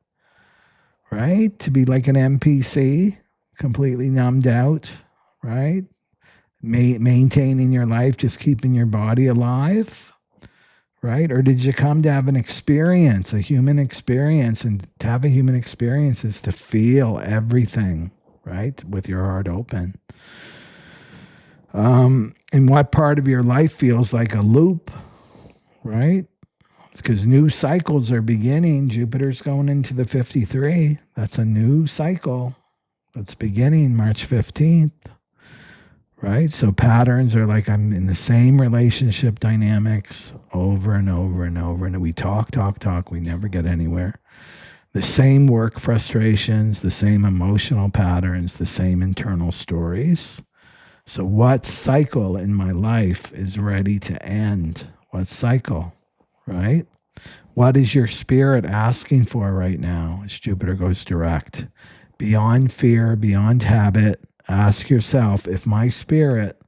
Right? To be like an NPC, completely numbed out, right? Maintaining your life, just keeping your body alive, right? Or did you come to have an experience, a human experience? And to have a human experience is to feel everything, right? With your heart open. And what part of your life feels like a loop, right? Because new cycles are beginning. Jupiter's going into the 53. That's a new cycle that's beginning March 15th. Right? So patterns are like I'm in the same relationship dynamics over and over and over. And we talk. We never get anywhere. The same work frustrations, the same emotional patterns, the same internal stories. So what cycle in my life is ready to end? What cycle? Right? What is your spirit asking for right now as Jupiter goes direct? Beyond fear, beyond habit, ask yourself, if my spirit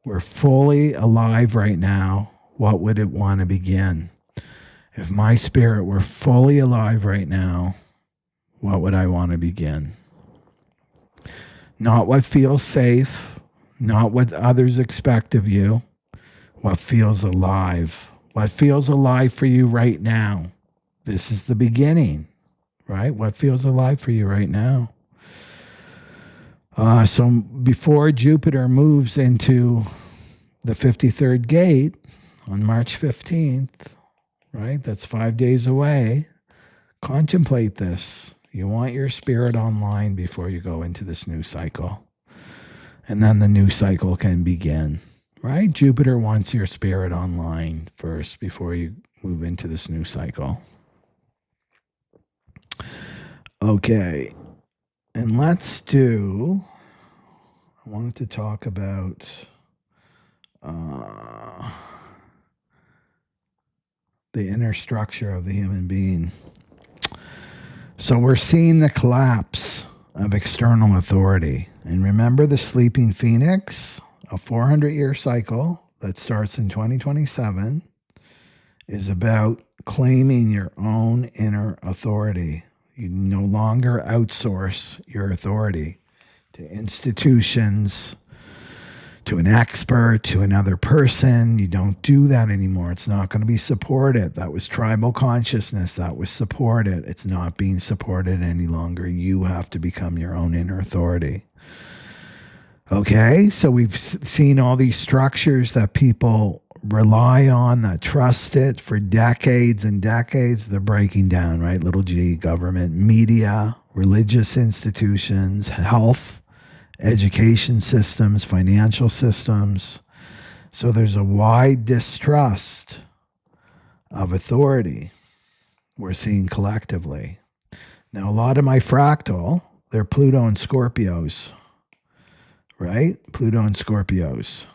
were fully alive right now, what would it want to begin? If my spirit were fully alive right now, what would I want to begin? Not what feels safe, not what others expect of you, what feels alive. What feels alive for you right now? This is the beginning, right? What feels alive for you right now? So before Jupiter moves into the 53rd gate on March 15th, right? That's 5 days away. Contemplate this. You want your spirit online before you go into this new cycle. And then the new cycle can begin, right? Jupiter wants your spirit online first before you move into this new cycle. Okay. And let's do, I wanted to talk about the inner structure of the human being. So we're seeing the collapse of external authority. And remember, the sleeping phoenix, a 400-year cycle that starts in 2027, is about claiming your own inner authority. You no longer outsource your authority to institutions, to an expert, to another person. You don't do that anymore. It's not going to be supported. That was tribal consciousness. That was supported. It's not being supported any longer. You have to become your own inner authority. Okay, so we've seen all these structures that people rely on, that trust it for decades and decades. They're breaking down, right? Little g, government, media, religious institutions, health, education systems, financial systems. So there's a wide distrust of authority we're seeing collectively. Now, a lot of my fractal, they're Pluto and Scorpios, right? Pluto and Scorpios.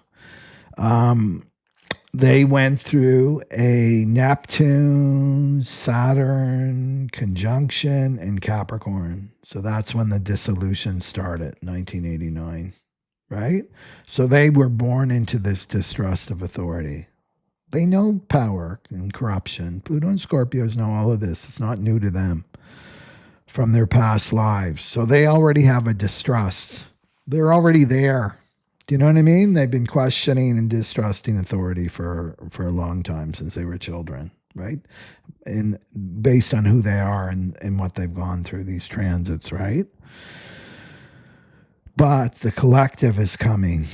They went through a Neptune, Saturn conjunction in Capricorn. So that's when the dissolution started, 1989, right? So they were born into this distrust of authority. They know power and corruption. Pluto and Scorpios know all of this. It's not new to them from their past lives. So they already have a distrust. They're already there. Do you know what I mean? They've been questioning and distrusting authority for a long time, since they were children, right? And based on who they are and what they've gone through, these transits, right? But the collective is coming.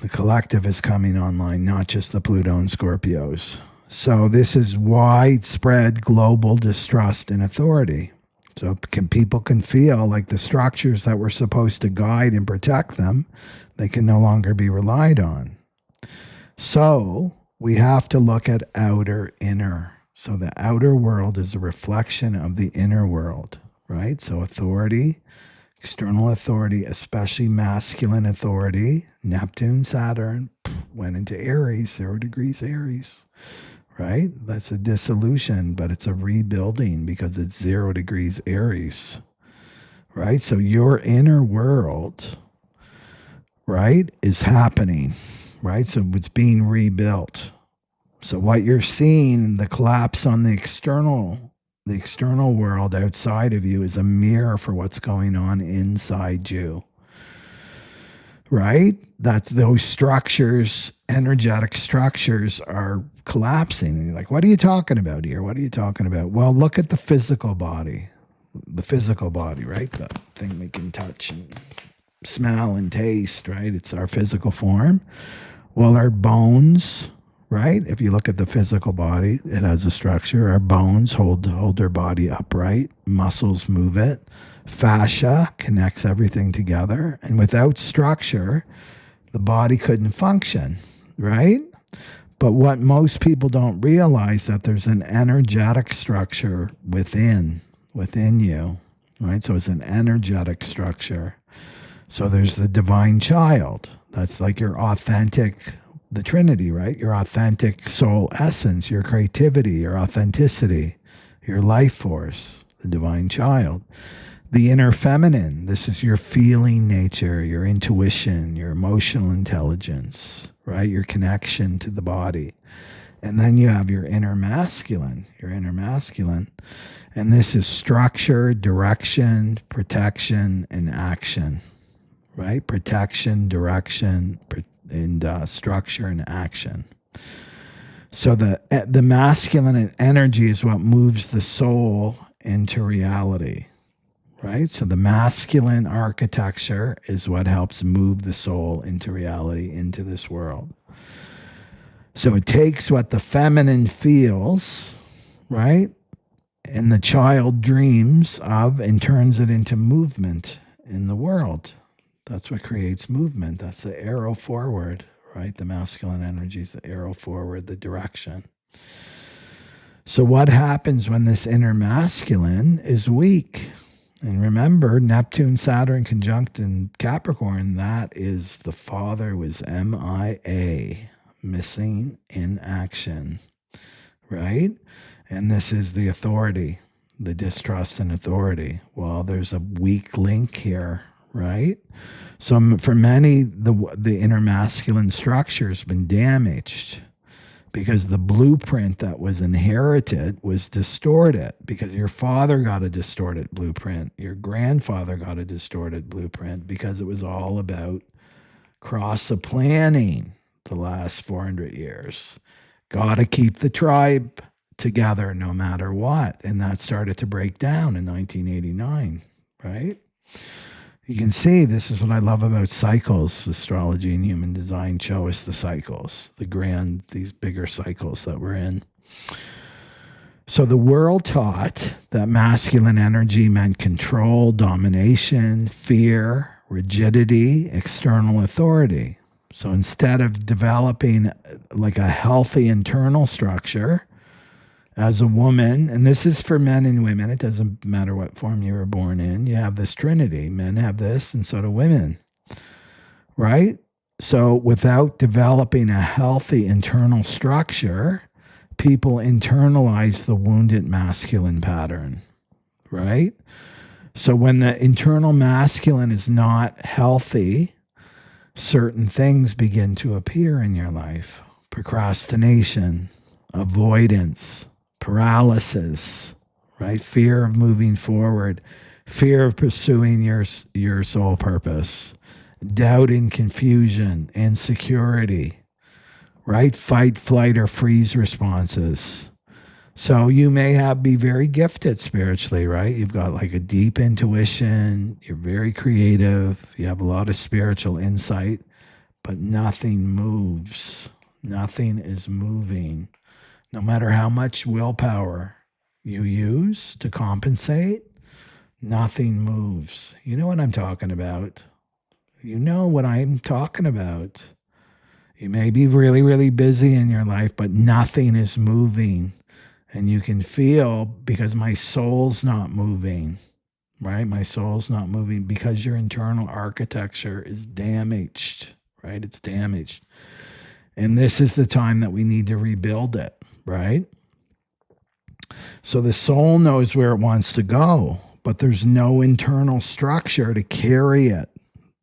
The collective is coming online, not just the Pluto and Scorpios. So this is widespread global distrust in authority. So people can feel like the structures that were supposed to guide and protect them, they can no longer be relied on. So we have to look at outer, inner. So the outer world is a reflection of the inner world, right? So authority, external authority, especially masculine authority, Neptune, Saturn, went into Aries, 0 degrees Aries, right? That's a dissolution, but it's a rebuilding because it's 0 degrees Aries, right? So your inner world, right, is happening, right? So it's being rebuilt. So what you're seeing, the collapse on the external world outside of you, is a mirror for what's going on inside you, right? That's those structures, energetic structures, are collapsing. And you're like, what are you talking about here? What are you talking about? Well, look at the physical body, right? The thing we can touch and smell and taste, right? It's our physical form. Well, our bones, right? If you look at the physical body, it has a structure. Our bones hold our body upright. Muscles move it. Fascia connects everything together. And without structure, the body couldn't function, right? But what most people don't realize, that there's an energetic structure within you, right? So it's an energetic structure. So there's the divine child. That's like your authentic, the Trinity, right? Your authentic soul essence, your creativity, your authenticity, your life force, the divine child. The inner feminine, this is your feeling nature, your intuition, your emotional intelligence, right? Your connection to the body. And then you have your inner masculine. And this is structure, direction, protection, and action, right? Protection, direction, and structure and action. So the masculine energy is what moves the soul into reality, right? So the masculine architecture is what helps move the soul into reality, into this world. So it takes what the feminine feels, right, and the child dreams of, and turns it into movement in the world. That's what creates movement. That's the arrow forward, right? The masculine energy is the arrow forward, the direction. So what happens when this inner masculine is weak? And remember, Neptune, Saturn conjunct in Capricorn, that is the father was MIA, missing in action, right? And this is the authority, the distrust in authority. Well, there's a weak link here, right? So for many, the inner masculine structure has been damaged because the blueprint that was inherited was distorted, because your father got a distorted blueprint, your grandfather got a distorted blueprint, because it was all about cross-planning the last 400 years. Got to keep the tribe together no matter what. And that started to break down in 1989, right? You can see this is what I love about cycles. Astrology and human design show us the cycles, these bigger cycles that we're in. So the world taught that masculine energy meant control, domination, fear, rigidity, external authority. So instead of developing like a healthy internal structure as a woman, and this is for men and women, it doesn't matter what form you were born in, you have this trinity. Men have this, and so do women, right? So without developing a healthy internal structure, people internalize the wounded masculine pattern, right? So when the internal masculine is not healthy, certain things begin to appear in your life. Procrastination, avoidance, paralysis, right? Fear of moving forward, fear of pursuing your soul purpose, doubt and confusion, insecurity, right? Fight, flight, or freeze responses. So you may be very gifted spiritually, right? You've got like a deep intuition, you're very creative, you have a lot of spiritual insight, but nothing moves. Nothing is moving. No matter how much willpower you use to compensate, nothing moves. You know what I'm talking about. You know what I'm talking about. You may be really, really busy in your life, but nothing is moving. And you can feel, because my soul's not moving, right? My soul's not moving because your internal architecture is damaged, right? It's damaged. And this is the time that we need to rebuild it, right? So the soul knows where it wants to go, but there's no internal structure to carry it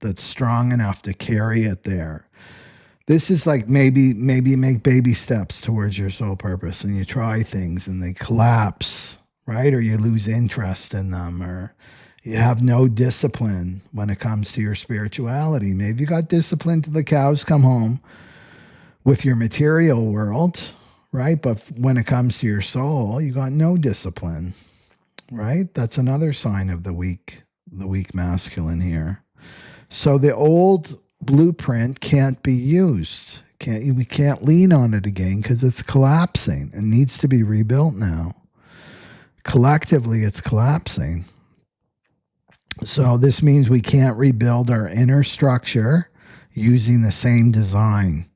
that's strong enough to carry it there. This is like maybe make baby steps towards your soul purpose, and you try things and they collapse, right? Or you lose interest in them, or you have no discipline when it comes to your spirituality. Maybe you got discipline till the cows come home with your material world, right? But when it comes to your soul, you got no discipline, right? That's another sign of the weak masculine here. So the old blueprint can't be used. We can't lean on it again because it's collapsing. It needs to be rebuilt now. Collectively, it's collapsing. So this means we can't rebuild our inner structure using the same design.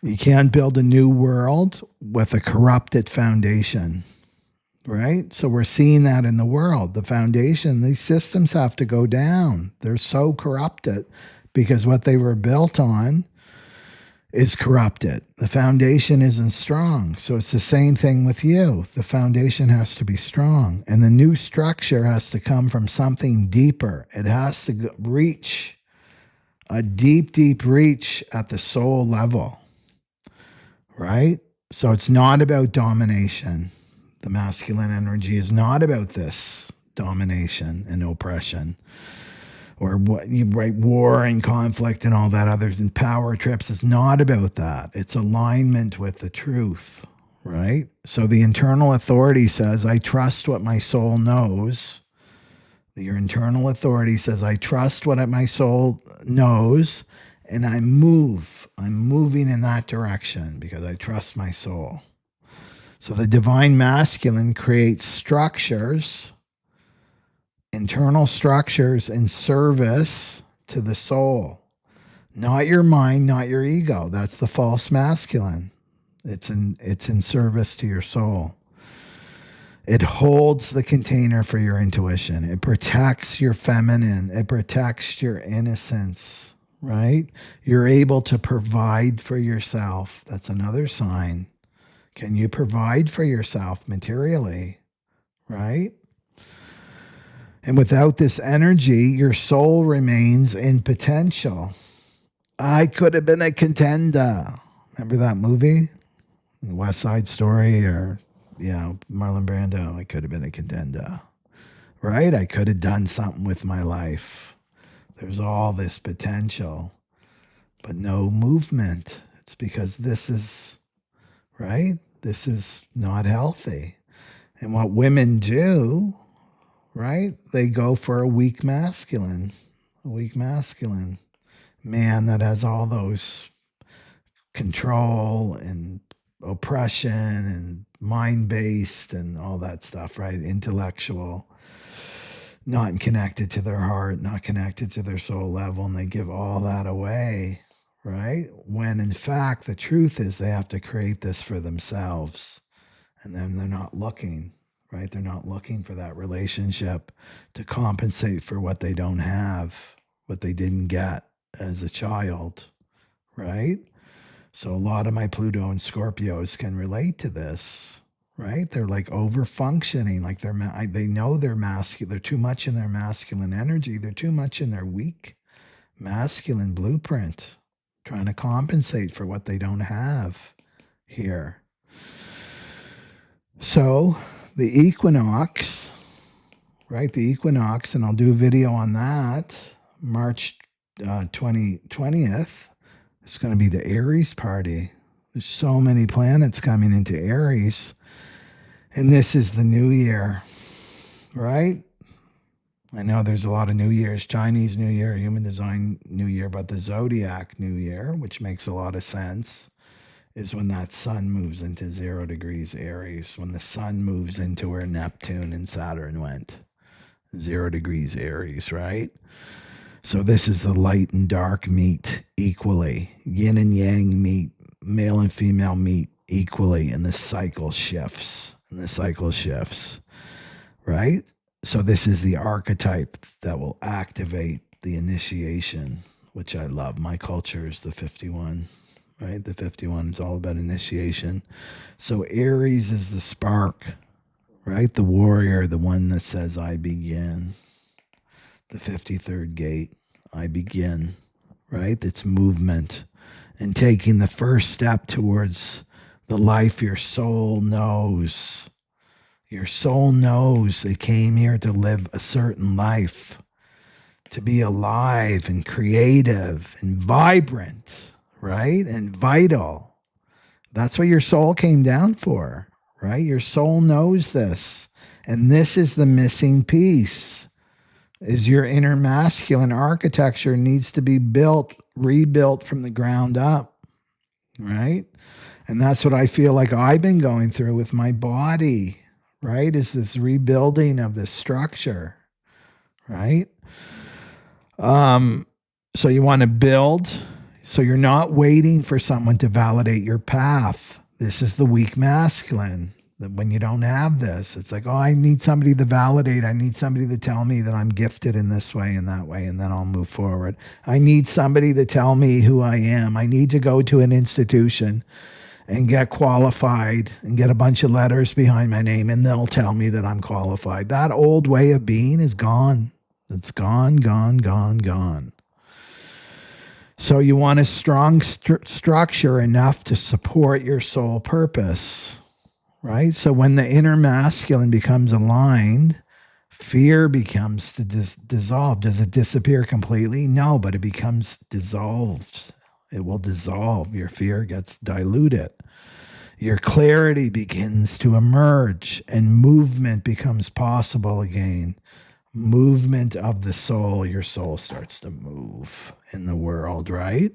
You can't build a new world with a corrupted foundation, right? So we're seeing that in the world. The foundation, these systems have to go down. They're so corrupted because what they were built on is corrupted. The foundation isn't strong. So it's the same thing with you. The foundation has to be strong. And the new structure has to come from something deeper. It has to reach a deep, deep reach at the soul level, right? So it's not about domination. The masculine energy is not about this domination and oppression, or what you write, war and conflict and all that other, and power trips. It's not about that. It's alignment with the truth, right? So the internal authority says, I trust what my soul knows. Your internal authority says, I trust what my soul knows, and I move. I'm moving in that direction because I trust my soul. So the divine masculine creates structures, internal structures in service to the soul. Not your mind, not your ego. That's the false masculine. It's in service to your soul. It holds the container for your intuition. It protects your feminine. It protects your innocence, right? You're able to provide for yourself. That's another sign. Can you provide for yourself materially, right? And without this energy, your soul remains in potential. I could have been a contender. Remember that movie? West Side Story, or, Marlon Brando. I could have been a contender, right? I could have done something with my life. There's all this potential, but no movement. It's because this is, right? This is not healthy. And what women do, right? They go for a weak masculine man that has all those control and oppression and mind-based and all that stuff, right? Intellectual, not connected to their heart, not connected to their soul level, and they give all that away, right? When in fact, the truth is they have to create this for themselves. And then they're not looking, right? They're not looking for that relationship to compensate for what they don't have, what they didn't get as a child, right? So a lot of my Pluto and Scorpios can relate to this, right? They're like over functioning, like they know they're masculine. They're too much in their masculine energy. They're too much in their weak masculine blueprint, trying to compensate for what they don't have here. So the equinox, right? The equinox, and I'll do a video on that, March 20th. It's going to be the Aries party. There's so many planets coming into Aries. And this is the new year, right? I know there's a lot of New Year's, Chinese New Year, Human Design New Year, but the Zodiac New Year, which makes a lot of sense, is when that sun moves into 0 degrees Aries, when the sun moves into where Neptune and Saturn went. 0 degrees Aries, right? So this is the light and dark meet equally. Yin and yang meet, male and female meet equally, and the cycle shifts. Right? So this is the archetype that will activate the initiation, which I love. My culture is the 51, right? The 51 is all about initiation. So Aries is the spark, right? The warrior, the one that says, I begin. The 53rd gate, I begin, right? It's movement and taking the first step towards the life your soul knows. Your soul knows it came here to live a certain life, to be alive and creative and vibrant, right? And vital. That's what your soul came down for, right? Your soul knows this. And this is the missing piece. Is your inner masculine architecture needs to be rebuilt from the ground up, right? And that's what I feel like I've been going through with my body, right? Is this rebuilding of this structure, right? So you want to build, so you're not waiting for someone to validate your path. This is the weak masculine. That when you don't have this, it's like, oh, I need somebody to validate. I need somebody to tell me that I'm gifted in this way and that way, and then I'll move forward. I need somebody to tell me who I am. I need to go to an institution and get qualified and get a bunch of letters behind my name, and they'll tell me that I'm qualified. That old way of being is gone. It's gone, gone, gone, gone. So you want a strong structure enough to support your soul purpose. Right? So when the inner masculine becomes aligned, fear becomes to dissolve. Does it disappear completely? No, but it becomes dissolved. It will dissolve. Your fear gets diluted. Your clarity begins to emerge and movement becomes possible again. Movement of the soul. Your soul starts to move in the world, right?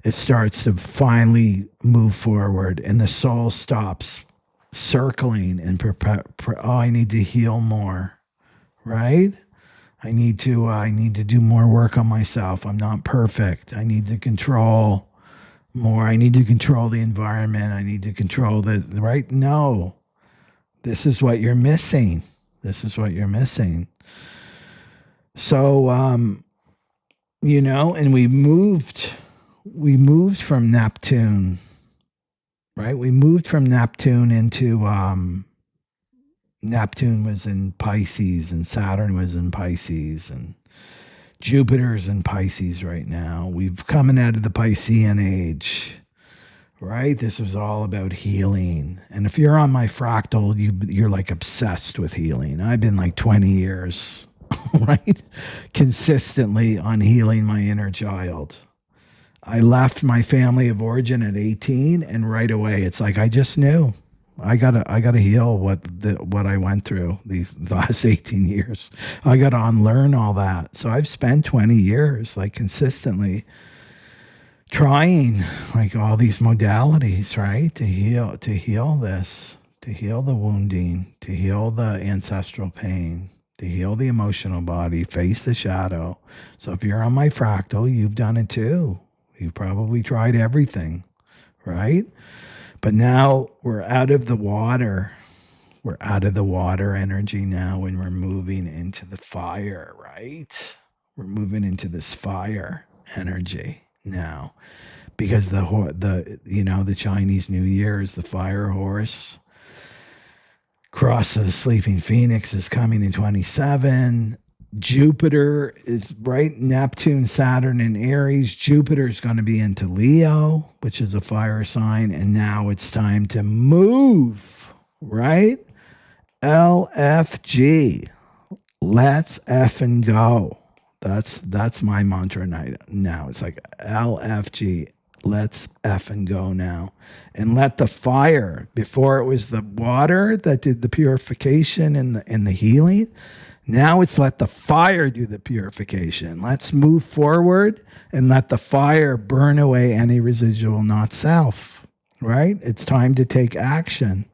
It starts to finally move forward and the soul stops circling and I need to heal more, right? I need to do more work on myself. I'm not perfect. I need to control more. I need to control the environment. I need to control right? No, this is what you're missing. This is what you're missing. So, and we moved from Neptune. Right? We moved from Neptune into Neptune was in Pisces and Saturn was in Pisces and Jupiter's in Pisces right now. We've coming out of the Piscean age, right? This was all about healing. And if you're on my fractal, you're like obsessed with healing. I've been like 20 years, right? Consistently on healing my inner child. I left my family of origin at 18 and right away it's like I just knew. I gotta heal what I went through these last 18 years. I gotta unlearn all that. So I've spent 20 years like consistently trying like all these modalities, right? To heal this, to heal the wounding, to heal the ancestral pain, to heal the emotional body, face the shadow. So if you're on my fractal, you've done it too. You've probably tried everything, right? But now we're out of the water. We're out of the water energy now and we're moving into the fire, right? We're moving into this fire energy now because the Chinese New Year is the fire horse. Cross of the Sleeping Phoenix is coming in 27. Jupiter is right. Neptune, Saturn, and Aries. Jupiter is going to be into Leo, which is a fire sign. And now it's time to move, right? LFG. Let's effing go. That's my mantra now. It's like LFG. Let's effing go now. And let the fire, before it was the water that did the purification and the healing. Now it's let the fire do the purification. Let's move forward and let the fire burn away any residual not self, right? It's time to take action.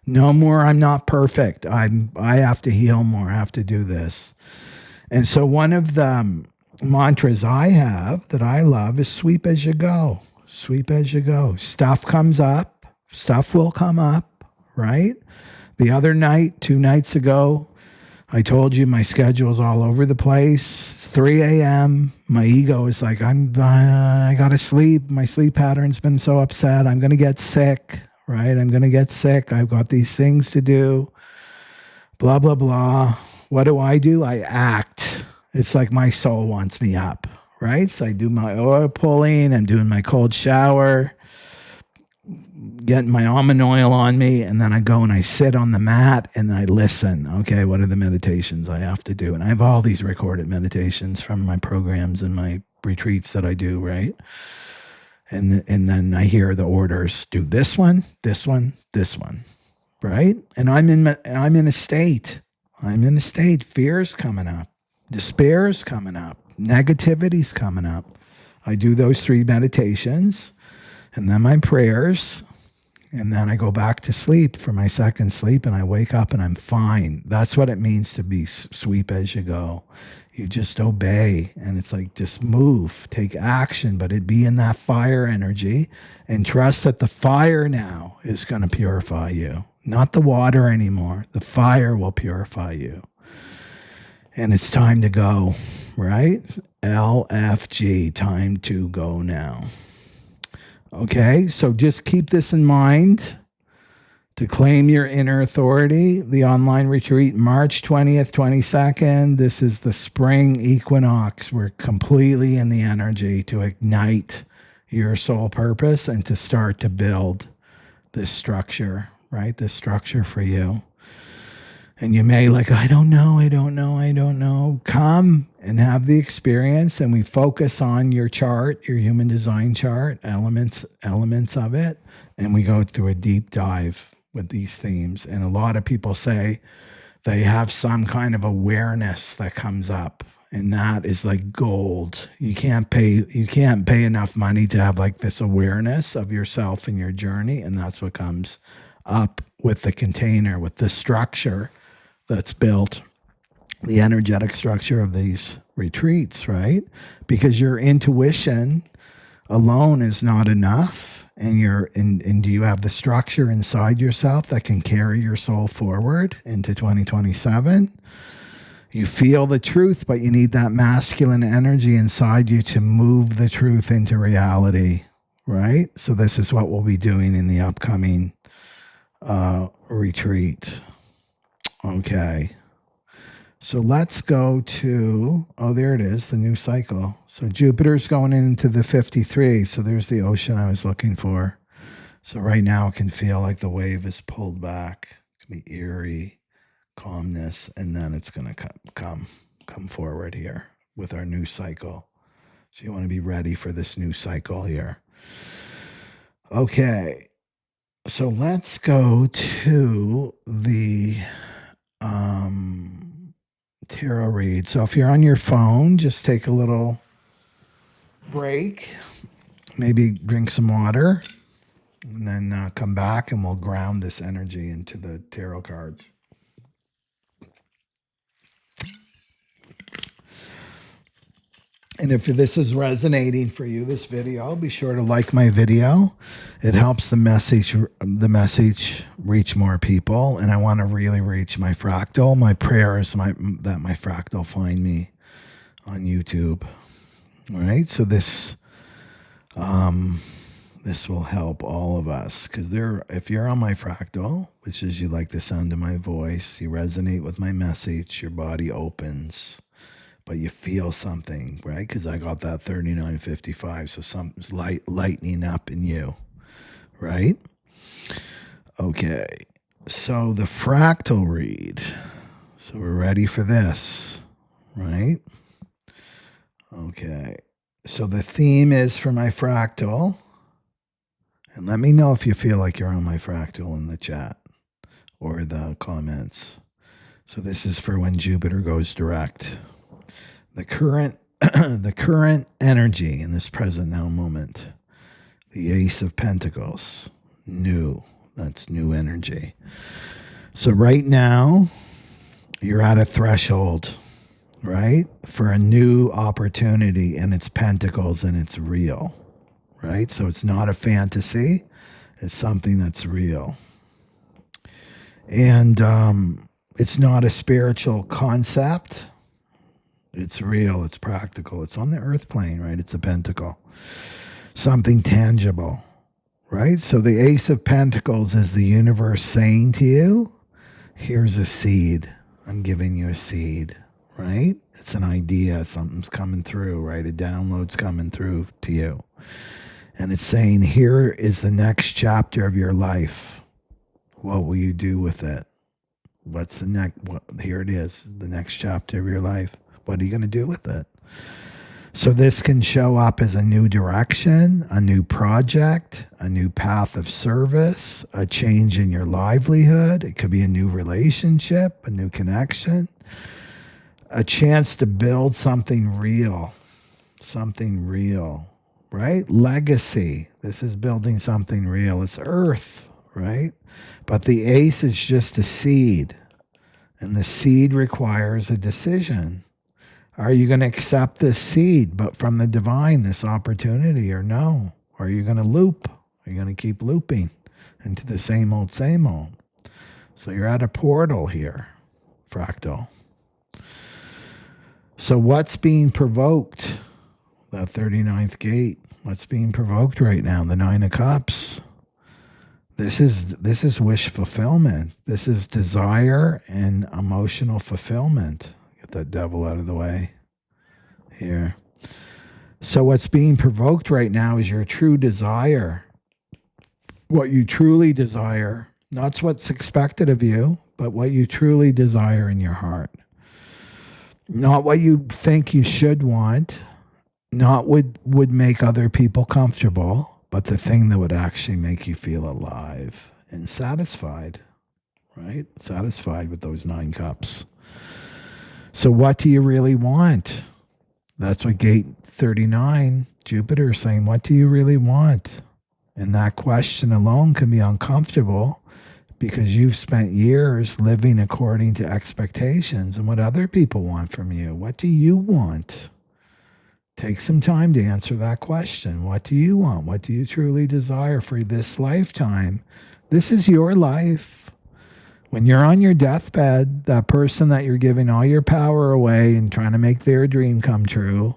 No more, I'm not perfect. I have to heal more. I have to do this. And so one of the mantras I have that I love is sweep as you go. Sweep as you go. Stuff comes up. Stuff will come up, right? The other night, 2 nights ago, I told you my schedule's all over the place. It's 3 a.m. My ego is like, I gotta sleep. My sleep pattern's been so upset. I'm gonna get sick, right? I'm gonna get sick. I've got these things to do. Blah, blah, blah. What do? I act. It's like my soul wants me up, right? So I do my oil pulling. I'm doing my cold shower, getting my almond oil on me, and then I go and I sit on the mat and I listen. Okay, what are the meditations I have to do? And I have all these recorded meditations from my programs and my retreats that I do, right? And then I hear the orders: do this one, this one, this one, right? And I'm in a state. Fear's coming up, despair's coming up, negativity's coming up. I do those 3 meditations, and then my prayers. And then I go back to sleep for my second sleep and I wake up and I'm fine. That's what it means to be sweep as you go. You just obey and it's like just move, take action, but it be in that fire energy and trust that the fire now is going to purify you. Not the water anymore. The fire will purify you. And it's time to go, right? LFG, time to go now. Okay, so just keep this in mind to claim your inner authority. The online retreat, March 20th, 22nd. This is the spring equinox. We're completely in the energy to ignite your soul purpose and to start to build this structure, right? This structure for you. And you may like, I don't know. Come and have the experience. And we focus on your chart, your human design chart, elements of it. And we go through a deep dive with these themes. And a lot of people say they have some kind of awareness that comes up. And that is like gold. You can't pay enough money to have like this awareness of yourself and your journey. And that's what comes up with the container, with the structure that's built, the energetic structure of these retreats, right? Because your intuition alone is not enough. And do you have the structure inside yourself that can carry your soul forward into 2027? You feel the truth, but you need that masculine energy inside you to move the truth into reality, right? So this is what we'll be doing in the upcoming retreat. Okay. So let's go to, oh, there it is, the new cycle. So Jupiter's going into the 53. So there's the ocean I was looking for. So right now it can feel like the wave is pulled back. It's going to be eerie, calmness, and then it's going to come forward here with our new cycle. So you want to be ready for this new cycle here. Okay. So let's go to the tarot read. So if you're on your phone, just take a little break, maybe drink some water, and then come back and we'll ground this energy into the tarot cards. And if this is resonating for you, this video, be sure to like my video. It helps the message reach more people. And I want to really reach my fractal. My prayer is that my fractal find me on YouTube. All right. So this will help all of us, because if you're on my fractal, which is you like the sound of my voice, you resonate with my message, your body opens. But you feel something, right? Because I got that 3955, so something's lightening up in you, right? Okay, so the fractal read. So we're ready for this, right? Okay, so the theme is for my fractal. And let me know if you feel like you're on my fractal in the chat or the comments. So this is for when Jupiter goes direct. The current energy in this present now moment, the Ace of Pentacles, new. That's new energy. So right now, you're at a threshold, right, for a new opportunity, and it's pentacles and it's real, right? So it's not a fantasy. It's something that's real. And it's not a spiritual concept. It's real, it's practical, it's on the earth plane, right? It's a pentacle, something tangible, right? So the Ace of Pentacles is the universe saying to you, here's a seed. I'm giving you a seed, right? It's an idea, something's coming through, right? A download's coming through to you. And it's saying, here is the next chapter of your life. What will you do with it? What's the next? Here it is, the next chapter of your life. What are you going to do with it? So this can show up as a new direction, a new project, a new path of service, a change in your livelihood. It could be a new relationship, a new connection, a chance to build something real, right? Legacy. This is building something real. It's earth, right? But the ace is just a seed, and the seed requires a decision. Are you going to accept this seed, but from the divine, this opportunity, or no? Or are you going to loop? Are you going to keep looping into the same old, same old? So you're at a portal here, fractal. So what's being provoked? That 39th gate. What's being provoked right now? The 9 of Cups. This is wish fulfillment. This is desire and emotional fulfillment. Get that devil out of the way here. So what's being provoked right now is your true desire. What you truly desire. Not what's expected of you, but what you truly desire in your heart. Not what you think you should want. Not what would make other people comfortable, but the thing that would actually make you feel alive and satisfied, right? Satisfied with those 9 cups. So what do you really want? That's what gate 39, Jupiter is saying, what do you really want? And that question alone can be uncomfortable because you've spent years living according to expectations and what other people want from you. What do you want? Take some time to answer that question. What do you want? What do you truly desire for this lifetime? This is your life. When you're on your deathbed, that person that you're giving all your power away and trying to make their dream come true,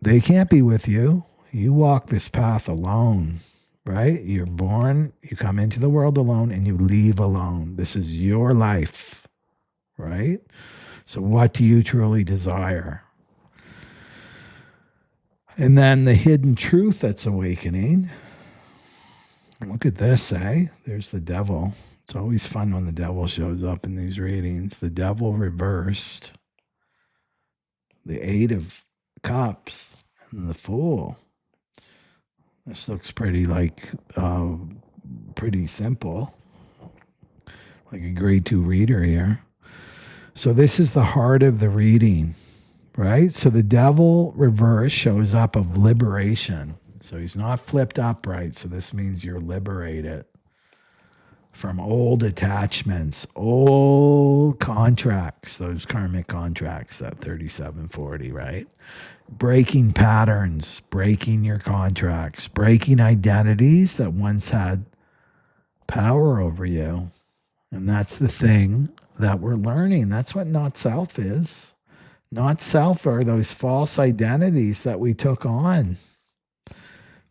they can't be with you. You walk this path alone, right? You're born, you come into the world alone, and you leave alone. This is your life. right? So what do you truly desire? And then the hidden truth that's awakening. Look at this, eh? There's the devil. It's always fun when the devil shows up in these readings. The devil reversed, the Eight of Cups, and the Fool. This looks pretty pretty simple, like a grade 2 reader here. So this is the heart of the reading, right? So the devil reverse shows up of liberation. So he's not flipped upright. So this means you're liberated from old attachments, old contracts, those karmic contracts, that 3740, right? Breaking patterns, breaking your contracts, breaking identities that once had power over you. And that's the thing that we're learning. That's what not self is. Not self are those false identities that we took on.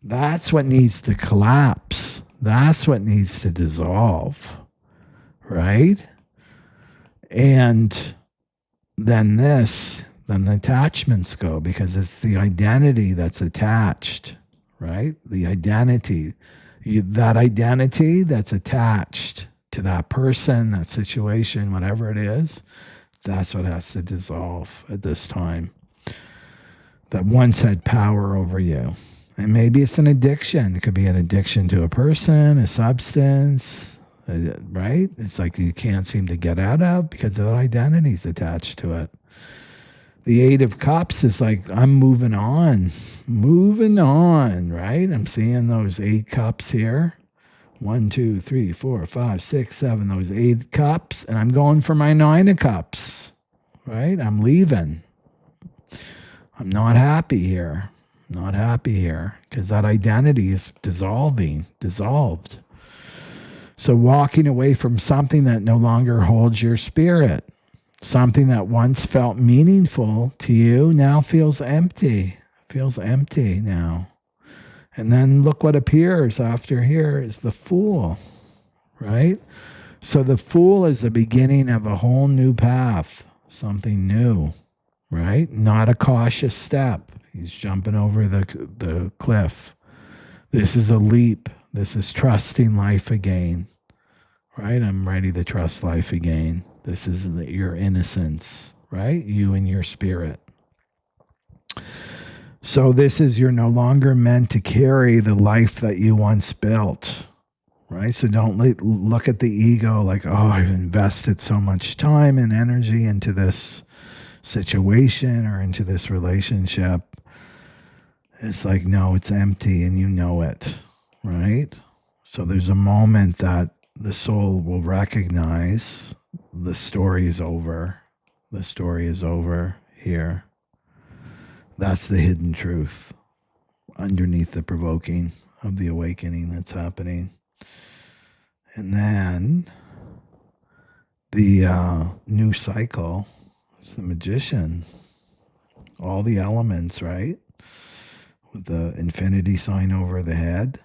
That's what needs to collapse. That's what needs to dissolve, right? And then the attachments go, because it's the identity that's attached, right? The identity, that identity that's attached to that person, that situation, whatever it is, that's what has to dissolve at this time. That once had power over you. And maybe it's an addiction. It could be an addiction to a person, a substance, right? It's like you can't seem to get out of because of the identities attached to it. The Eight of Cups is like, I'm moving on, right? I'm seeing those 8 cups here. 1, 2, 3, 4, 5, 6, 7, those 8 cups. And I'm going for my 9 of Cups, right? I'm leaving. I'm not happy here. Not happy here because that identity is dissolved. So walking away from something that no longer holds your spirit, something that once felt meaningful to you now feels empty now. And then look what appears after here is the Fool, right? So the Fool is the beginning of a whole new path, something new, right? Not a cautious step. He's jumping over the cliff. This is a leap. This is trusting life again, right? I'm ready to trust life again. This is your innocence, right? You and your spirit. So this is, you're no longer meant to carry the life that you once built, right? So don't look at the ego like, oh, I've invested so much time and energy into this situation or into this relationship. It's like, no, it's empty and you know it, right? So there's a moment that the soul will recognize the story is over. The story is over here. That's the hidden truth underneath the provoking of the awakening that's happening. And then the new cycle is the Magician. All the elements, right? With the infinity sign over the head.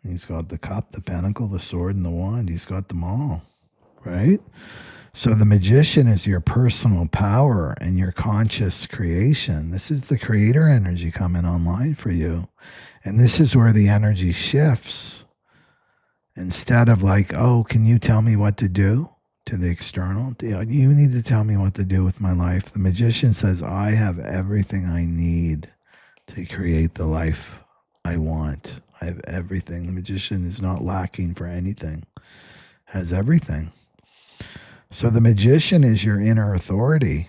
He's got the cup, the pentacle, the sword, and the wand. He's got them all, right? So the Magician is your personal power and your conscious creation. This is the creator energy coming online for you. And this is where the energy shifts. Instead of like, oh, can you tell me what to do? To the external. You need to tell me what to do with my life. The Magician says, I have everything I need to create the life I want. I have everything. The Magician is not lacking for anything. Has everything. So the Magician is your inner authority.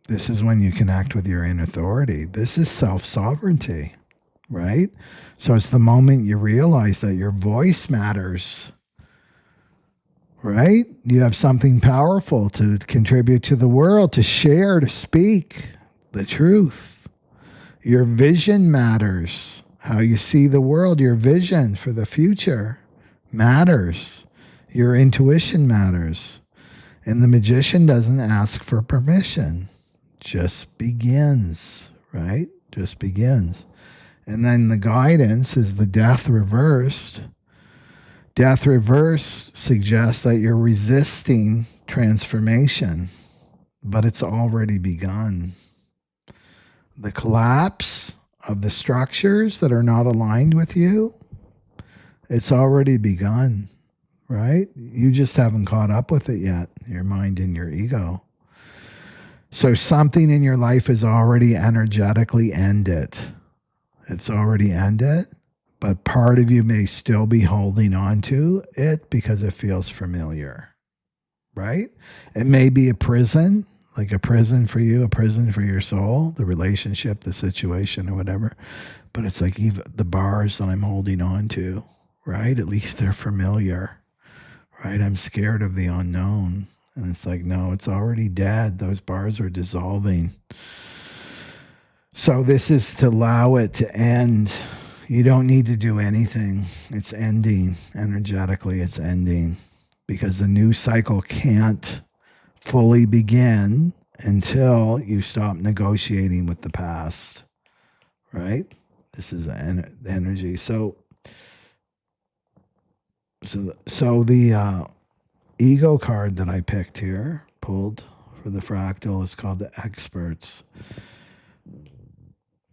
This is when you connect with your inner authority. This is self-sovereignty, right? So it's the moment you realize that your voice matters, right? You have something powerful to contribute to the world, to share, to speak the truth. Your vision matters. How you see the world, your vision for the future matters. Your intuition matters. And the Magician doesn't ask for permission. Just begins, right? Just begins. And then the guidance is the Death reversed. Death reversed suggests that you're resisting transformation, but it's already begun. The collapse of the structures that are not aligned with you, it's already begun, right? You just haven't caught up with it yet, your mind and your ego. So something in your life is already energetically ended. It's already ended, but part of you may still be holding on to it because it feels familiar, right? It may be a prison, like a prison for you, a prison for your soul, the relationship, the situation, or whatever. But it's like even the bars that I'm holding on to, right? At least they're familiar, right? I'm scared of the unknown. And it's like, no, it's already dead. Those bars are dissolving. So this is to allow it to end. You don't need to do anything. It's ending energetically. It's ending because the new cycle can't fully begin until you stop negotiating with the past, right? This is energy. So the ego card that I picked here, pulled for the fractal, is called the experts.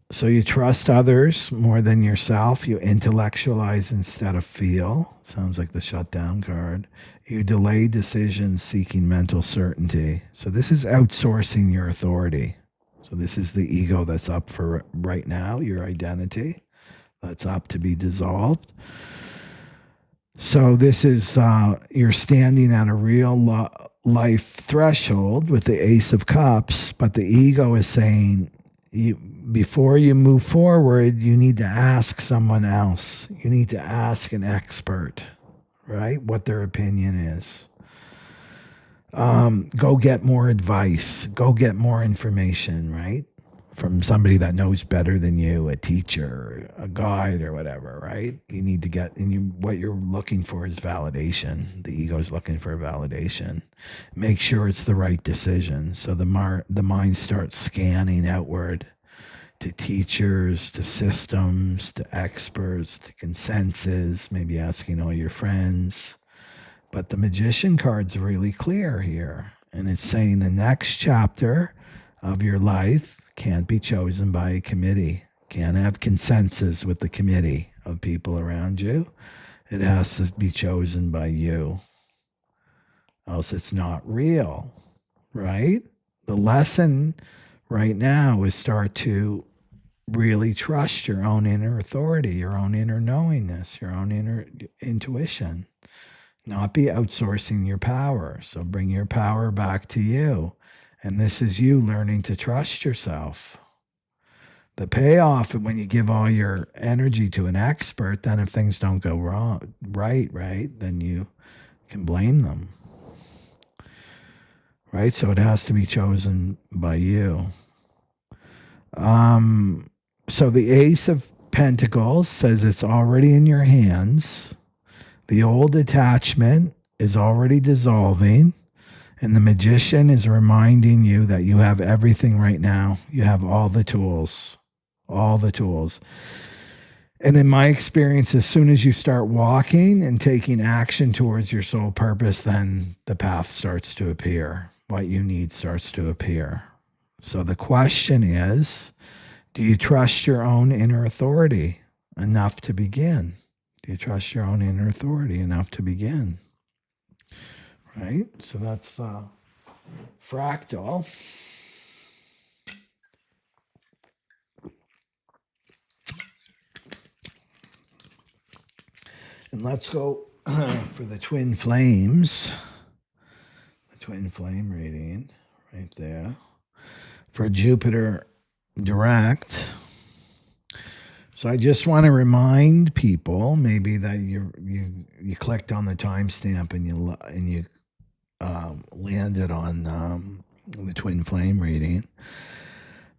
So you trust others more than yourself. You intellectualize instead of feel. Sounds like the shutdown card. You delay decisions seeking mental certainty. So this is outsourcing your authority. So this is the ego that's up for right now, your identity. That's up to be dissolved. So this is, you're standing at a real life threshold with the Ace of Cups, but the ego is saying, before you move forward, you need to ask someone else. You need to ask an expert, right? What their opinion is. Go get more advice. Go get more information, right? From somebody that knows better than you, a teacher, a guide, or whatever, right? You need to get, and what you're looking for is validation. The ego is looking for validation. Make sure it's the right decision. So the mind starts scanning outward to teachers, to systems, to experts, to consensus, maybe asking all your friends. But the Magician card's really clear here. And it's saying the next chapter of your life can't be chosen by a committee. Can't have consensus with the committee of people around you. It has to be chosen by you. Else it's not real, right? The lesson right now is start to really trust your own inner authority, your own inner knowingness, your own inner intuition. Not be outsourcing your power. So bring your power back to you. And this is you learning to trust yourself. The payoff when you give all your energy to an expert, then if things don't go wrong, right, then you can blame them. Right? So it has to be chosen by you. So the Ace of Pentacles says it's already in your hands. The old attachment is already dissolving. And the Magician is reminding you that you have everything right now. You have all the tools. All the tools. And in my experience, as soon as you start walking and taking action towards your soul purpose, then the path starts to appear. What you need starts to appear. So the question is, do you trust your own inner authority enough to begin? Do you trust your own inner authority enough to begin? Right? So that's the fractal. And let's go for the twin flames. The twin flame reading right there. For Jupiter direct. So I just want to remind people maybe that you clicked on the timestamp and you landed on the twin flame reading.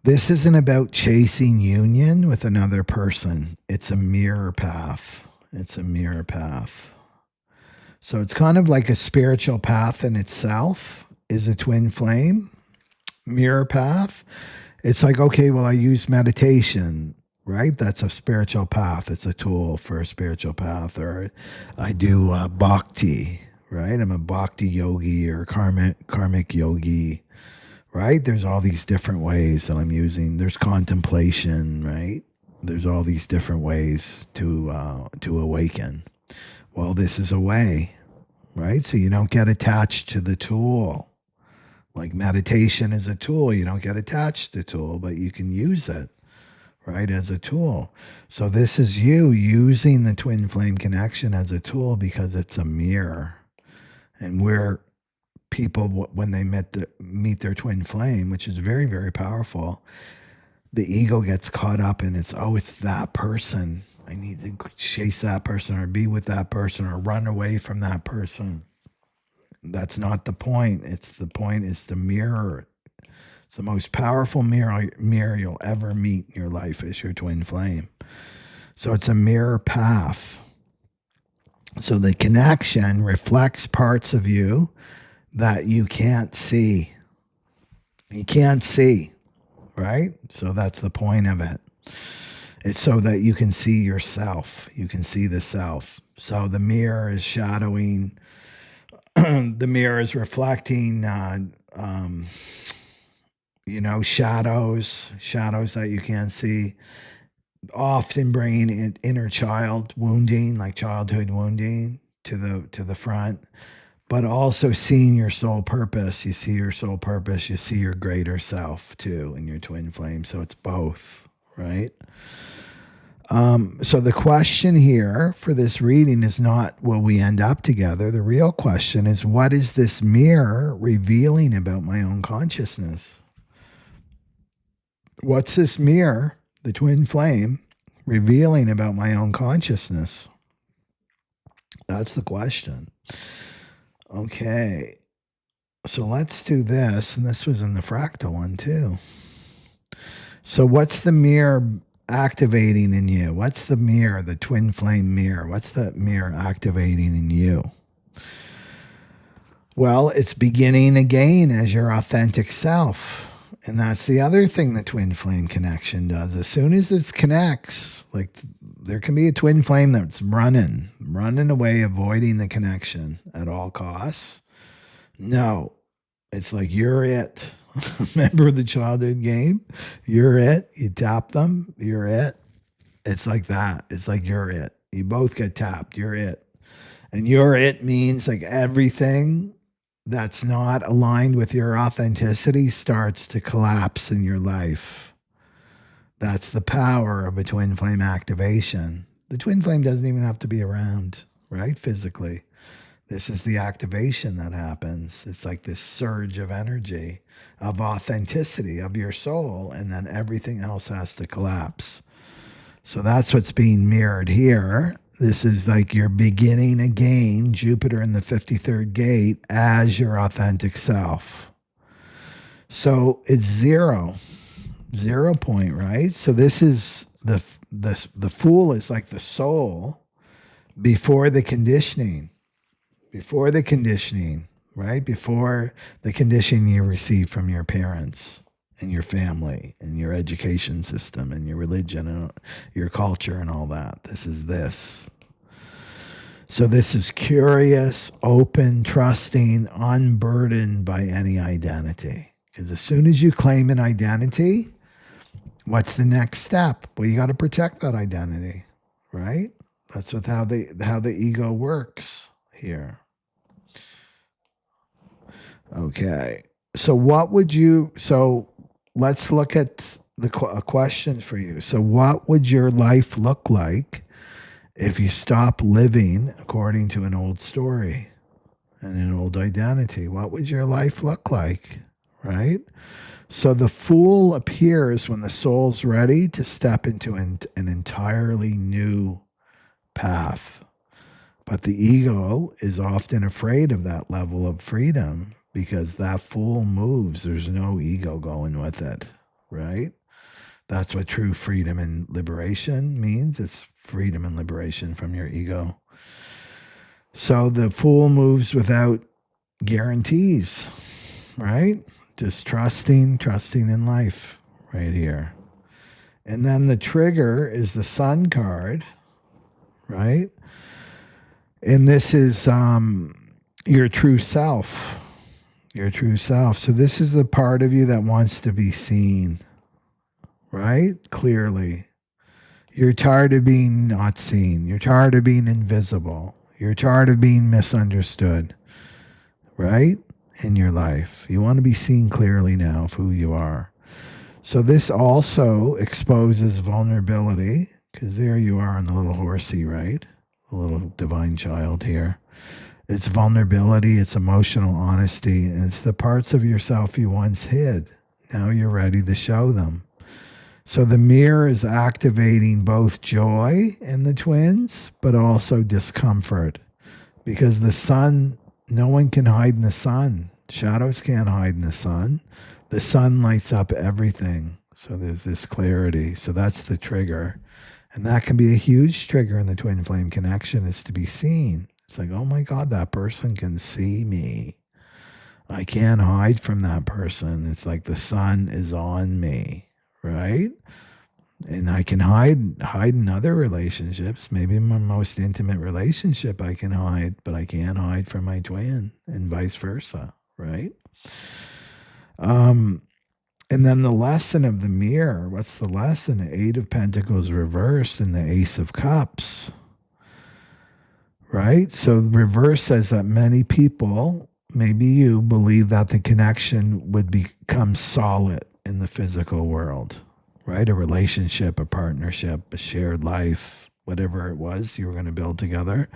This isn't about chasing union with another person. It's a mirror path. It's a mirror path. So it's kind of like a spiritual path in itself is a twin flame mirror path. It's like, okay, well, I use meditation, right? That's a spiritual path. It's a tool for a spiritual path. Or I do bhakti, right? I'm a bhakti yogi or karmic yogi, right? There's all these different ways that I'm using. There's contemplation, right? There's all these different ways to awaken. Well, this is a way, right? So you don't get attached to the tool. Like meditation is a tool. You don't get attached to the tool, but you can use it, right, as a tool. So this is you using the twin flame connection as a tool because it's a mirror. And where people, when they meet their twin flame, which is very, very powerful, the ego gets caught up in it's that person. I need to chase that person or be with that person or run away from that person. That's not the point. The point is to mirror. It's the most powerful mirror you'll ever meet in your life is your twin flame. So it's a mirror path. So the connection reflects parts of you that you can't see. You can't see, right? So that's the point of it. It's so that you can see yourself. You can see the self. So the mirror is shadowing. The mirror is reflecting, shadows that you can't see. Often bringing inner child wounding, like childhood wounding, to the front, but also seeing your soul purpose. You see your soul purpose. You see your greater self too in your twin flame. So it's both, right? So the question here for this reading is not, will we end up together? The real question is, what is this mirror revealing about my own consciousness? What's this mirror, the twin flame, revealing about my own consciousness? That's the question. Okay. So let's do this. And this was in the fractal one too. So what's the mirror activating in you? What's the mirror, the twin flame mirror? What's the mirror activating in you? Well, it's beginning again as your authentic self. And that's the other thing the twin flame connection does. As soon as it connects, like there can be a twin flame that's running away, avoiding the connection at all costs. No, it's like you're it. Remember the childhood game? You're it. You tap them. You're it. It's like that. It's like you're it. You both get tapped. You're it. And you're it means like everything that's not aligned with your authenticity starts to collapse in your life. That's the power of a twin flame activation. The twin flame doesn't even have to be around, right? Physically. This is the activation that happens. It's like this surge of energy, of authenticity of your soul, and then everything else has to collapse. So that's what's being mirrored here. This is like you're beginning again, Jupiter in the 53rd gate, as your authentic self. So it's 0 point, right? So this is the Fool is like the soul before the conditioning. Before the conditioning, right? Before the conditioning you receive from your parents and your family and your education system and your religion and your culture and all that. This is this. So this is curious, open, trusting, unburdened by any identity. Because as soon as you claim an identity, what's the next step? Well, you got to protect that identity, right? That's how the ego works here. Okay. So let's look at a question for you. So what would your life look like if you stop living according to an old story and an old identity? What would your life look like, right? So the Fool appears when the soul's ready to step into an entirely new path. But the ego is often afraid of that level of freedom because that Fool moves. There's no ego going with it, right? That's what true freedom and liberation means. It's freedom and liberation from your ego. So the Fool moves without guarantees, right? Just trusting in life right here. And then the trigger is the Sun card, right? And this is your true self. Your true self. So this is the part of you that wants to be seen, right? Clearly. You're tired of being not seen. You're tired of being invisible. You're tired of being misunderstood, right? In your life. You want to be seen clearly now of who you are. So this also exposes vulnerability, because there you are on the little horsey, right? The little divine child here. It's vulnerability, it's emotional honesty, and it's the parts of yourself you once hid. Now you're ready to show them. So the mirror is activating both joy in the twins, but also discomfort. Because the sun, no one can hide in the sun. Shadows can't hide in the sun. The sun lights up everything. So there's this clarity. So that's the trigger. And that can be a huge trigger in the twin flame connection, is to be seen. It's like, oh my God, that person can see me. I can't hide from that person. It's like the sun is on me. Right? And I can hide in other relationships. Maybe in my most intimate relationship I can hide, but I can't hide from my twin, and vice versa, right? And then the lesson of the mirror, what's the lesson? The Eight of Pentacles reversed and the Ace of Cups, right? So the reverse says that many people, maybe you, believe that the connection would become solid in the physical world, right? A relationship, a partnership, a shared life, whatever it was you were going to build together.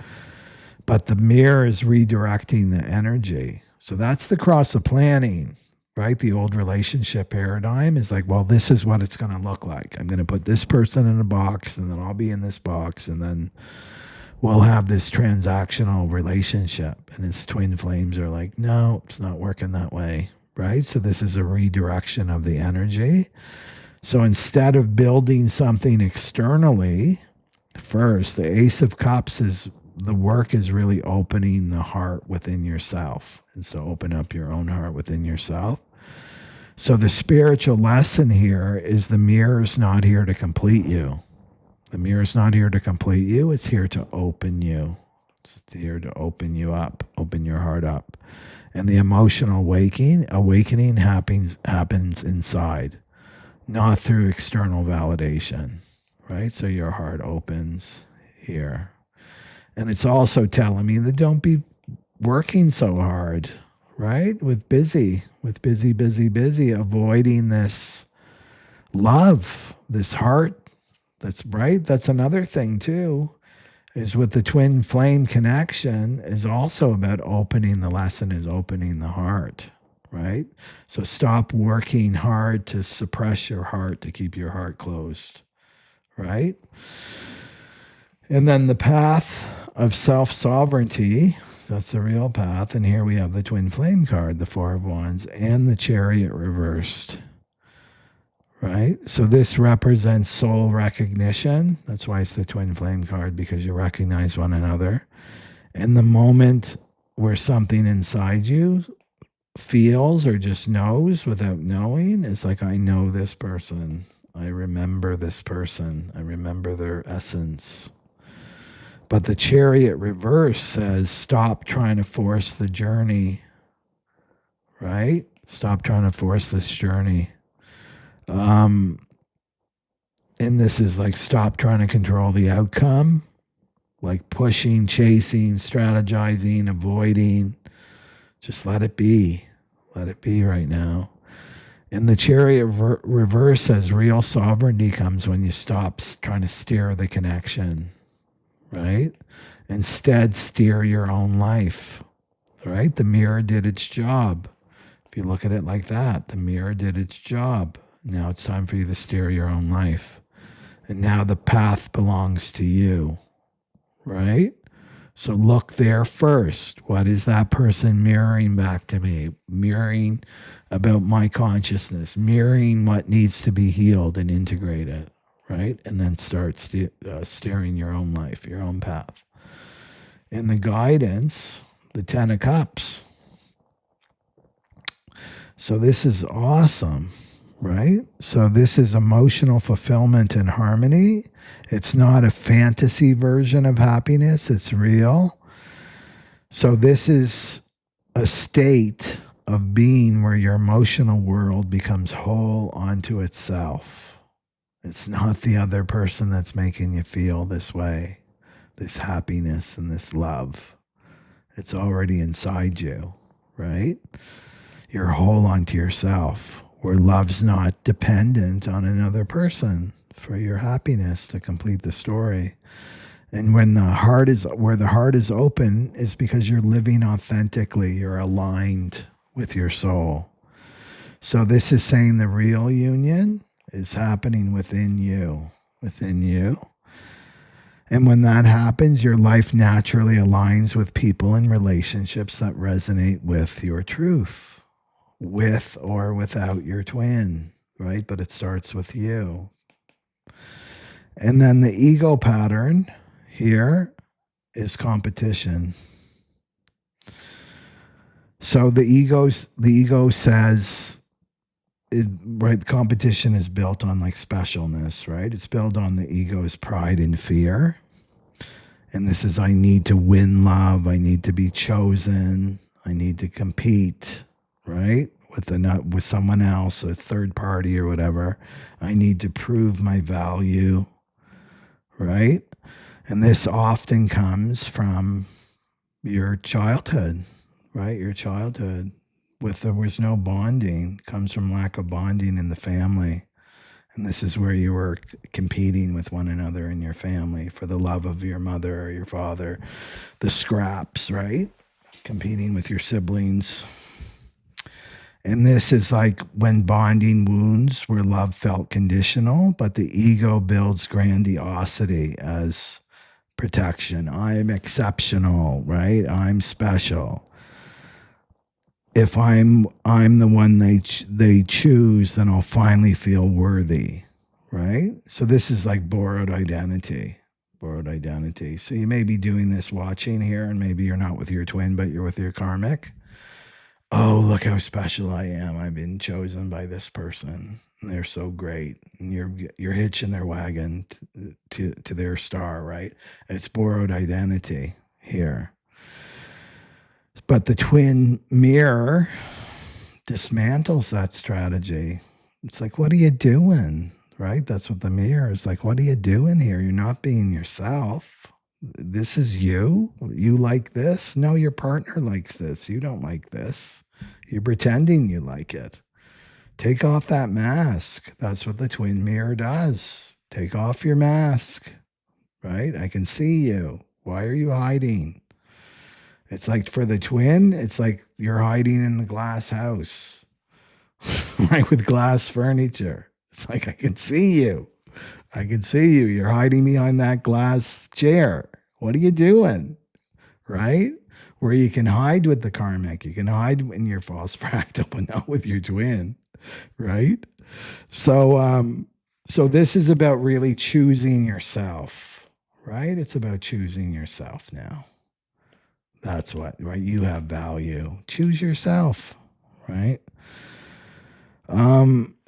But the mirror is redirecting the energy. So that's the cross of planning, right? The old relationship paradigm is like, well, this is what it's going to look like. I'm going to put this person in a box, and then I'll be in this box, and then we'll have this transactional relationship. And its twin flames are like, no, it's not working that way. Right? So this is a redirection of the energy. So instead of building something externally, first, the Ace of Cups is, the work is really opening the heart within yourself. And so open up your own heart within yourself. So the spiritual lesson here is the mirror is not here to complete you. The mirror is not here to complete you. It's here to open you. It's here to open you up, open your heart up. And the emotional awakening happens inside, not through external validation, right? So your heart opens here. And it's also telling me that don't be working so hard, right? With busy, avoiding this love, this heart. That's right. That's another thing too. Is with the twin flame connection is also about opening, the lesson is opening the heart, right? So stop working hard to suppress your heart, to keep your heart closed, right? And then the path of self-sovereignty, that's the real path. And here we have the twin flame card, the Four of Wands, and the Chariot reversed. Right? So this represents soul recognition. That's why it's the twin flame card, because you recognize one another. And the moment where something inside you feels or just knows without knowing, it's like, I know this person. I remember this person. I remember their essence. But the Chariot reverse says, stop trying to force the journey. Right? Stop trying to force this journey. And this is like, stop trying to control the outcome, like pushing, chasing, strategizing, avoiding. Just let it be. Let it be right now. And the Chariot reverse says real sovereignty comes when you stop trying to steer the connection, right? Instead, steer your own life, right? The mirror did its job. If you look at it like that, the mirror did its job. Now it's time for you to steer your own life. And now the path belongs to you, right? So look there first. What is that person mirroring back to me? Mirroring about my consciousness, mirroring what needs to be healed and integrated, right? And then start steering your own life, your own path. In the guidance, the 10 of Cups. So this is awesome. Right? So this is emotional fulfillment and harmony. It's not a fantasy version of happiness. It's real. So this is a state of being where your emotional world becomes whole onto itself. It's not the other person that's making you feel this way, this happiness and this love. It's already inside you, right? You're whole onto yourself, where love's not dependent on another person for your happiness to complete the story. And when where the heart is open is because you're living authentically, you're aligned with your soul. So this is saying the real union is happening within you, within you. And when that happens, your life naturally aligns with people and relationships that resonate with your truth, with or without your twin, right? But it starts with you. And then the ego pattern here is competition. So the ego says, right, competition is built on like specialness, right? It's built on the ego's pride and fear. And this is, I need to win love. I need to be chosen. I need to compete, right? With someone else, a third party or whatever. I need to prove my value, right? And this often comes from your childhood, right? Your childhood. There was no bonding, comes from lack of bonding in the family. And this is where you were competing with one another in your family for the love of your mother or your father, the scraps, right? Competing with your siblings. And this is like when bonding wounds where love felt conditional, but the ego builds grandiosity as protection. I'm exceptional, right? I'm special. If I'm the one they choose, then I'll finally feel worthy, right? So this is like borrowed identity. So you may be doing this watching here, and maybe you're not with your twin, but you're with your karmic. Oh, look how special I am. I've been chosen by this person. They're so great. And you're hitching their wagon to their star, right? It's borrowed identity here. But the twin mirror dismantles that strategy. It's like, what are you doing? Right? That's what the mirror is like. What are you doing here? You're not being yourself. This is you. You like this? No, your partner likes this. You don't like this. You're pretending you like it. Take off that mask. That's what the twin mirror does. Take off your mask. Right? I can see you. Why are you hiding? It's like for the twin, it's like you're hiding in a glass house, right? With glass furniture. It's like, I can see you. I can see you. You're hiding behind that glass chair. What are you doing? Right? Where you can hide with the karmic. You can hide in your false fractal, but not with your twin. Right? So this is about really choosing yourself. Right? It's about choosing yourself now. That's what, right? You have value. Choose yourself, right?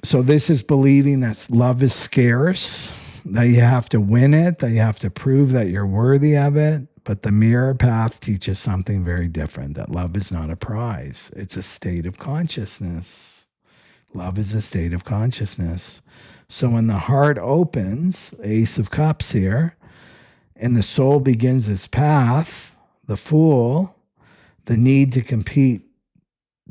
So this is believing that love is scarce, that you have to win it, that you have to prove that you're worthy of it. But the mirror path teaches something very different, that love is not a prize. It's a state of consciousness. Love is a state of consciousness. So when the heart opens, Ace of Cups here, and the soul begins its path, the fool, the need to compete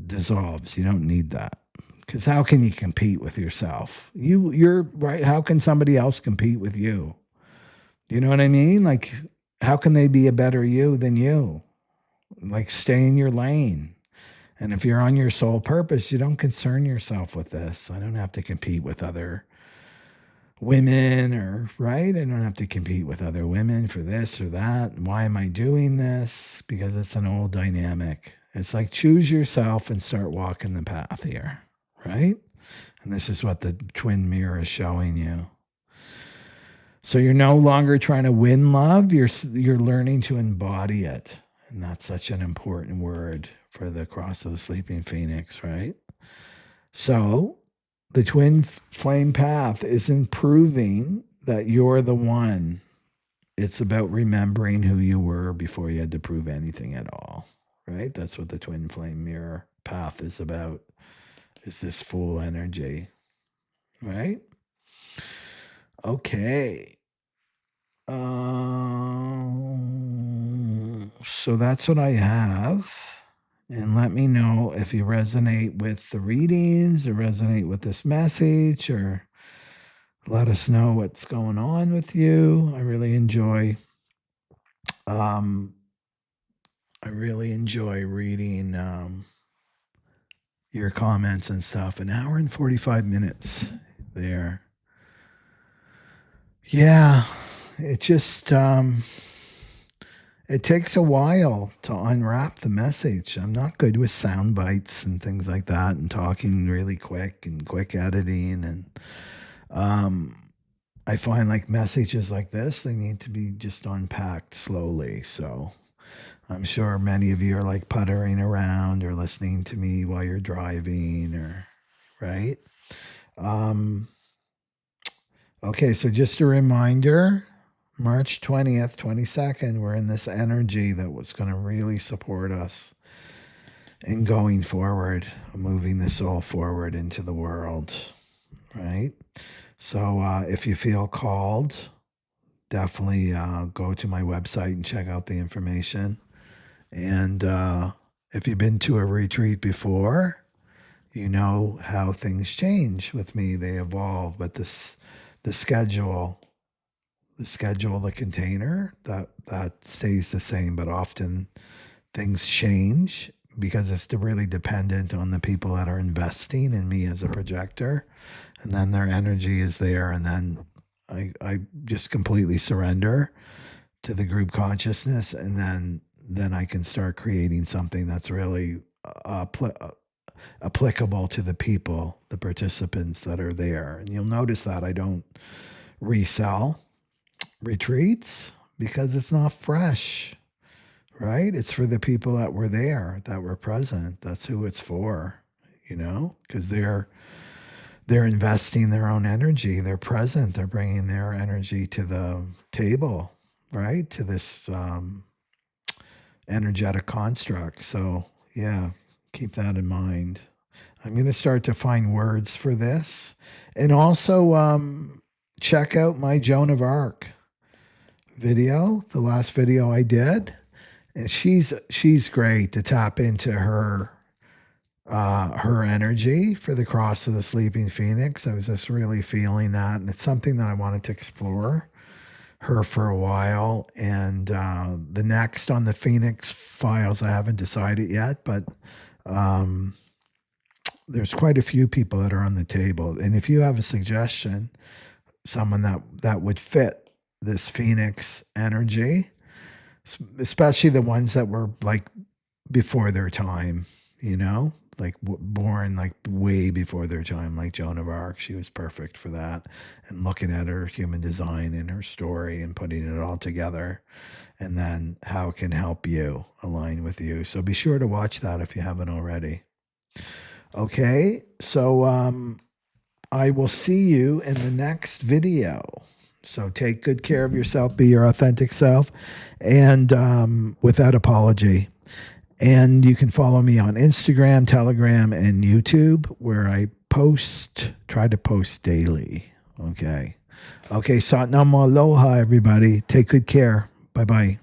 dissolves. You don't need that. Because how can you compete with yourself? You're right. How can somebody else compete with you? You know what I mean? Like, how can they be a better you than you? Like, stay in your lane. And if you're on your soul purpose, you don't concern yourself with this. I don't have to compete with other women, or right? I don't have to compete with other women for this or that. Why am I doing this? Because it's an old dynamic. It's like, choose yourself and start walking the path here, right? And this is what the twin mirror is showing you. So you're no longer trying to win love. You're learning to embody it. And that's such an important word for the cross of the sleeping phoenix, right? So the twin flame path isn't proving that you're the one. it's about remembering who you were before you had to prove anything at all, right? That's what the twin flame mirror path is about, is this full energy, right? Okay. So that's what I have. And let me know if you resonate with the readings or resonate with this message, or let us know what's going on with you. I really enjoy reading your comments and stuff. An hour and 45 minutes there. Yeah, it just it takes a while to unwrap the message. I'm not good with sound bites and things like that, and talking really quick and quick editing. And I find like messages like this, they need to be just unpacked slowly. So I'm sure many of you are like puttering around or listening to me while you're driving, or right. Okay, so just a reminder, March 20th, 22nd, we're in this energy that was going to really support us in going forward, moving the soul forward into the world, right? So if you feel called, definitely go to my website and check out the information. And if you've been to a retreat before, you know how things change with me. They evolve, but the schedule, the container, that stays the same, but often things change because it's really dependent on the people that are investing in me as a projector, and then their energy is there, and then I just completely surrender to the group consciousness, and then I can start creating something that's really applicable to the people, the participants that are there. And you'll notice that I don't resell retreats because it's not fresh, right? It's for the people that were there, that were present. That's who it's for, because they're investing their own energy. They're present. They're bringing their energy to the table, right? To this energetic construct. So yeah, keep that in mind. I'm going to start to find words for this. And also check out my Joan of Arc video, the last video I did. And she's great to tap into her energy for the cross of the sleeping phoenix. I was just really feeling that. And it's something that I wanted to explore her for a while. And the next on the Phoenix files, I haven't decided yet, but there's quite a few people that are on the table. And if you have a suggestion, someone that would fit this Phoenix energy, especially the ones that were like before their time, like born like way before their time, like Joan of Arc, she was perfect for that. And looking at her human design and her story and putting it all together, and then how it can help you align with you. So be sure to watch that if you haven't already. Okay, so I will see you in the next video. So take good care of yourself, be your authentic self, and without apology. And you can follow me on Instagram, Telegram, and YouTube, where I try to post daily. Okay. Okay, Satnam Aloha, everybody. Take good care. Bye-bye.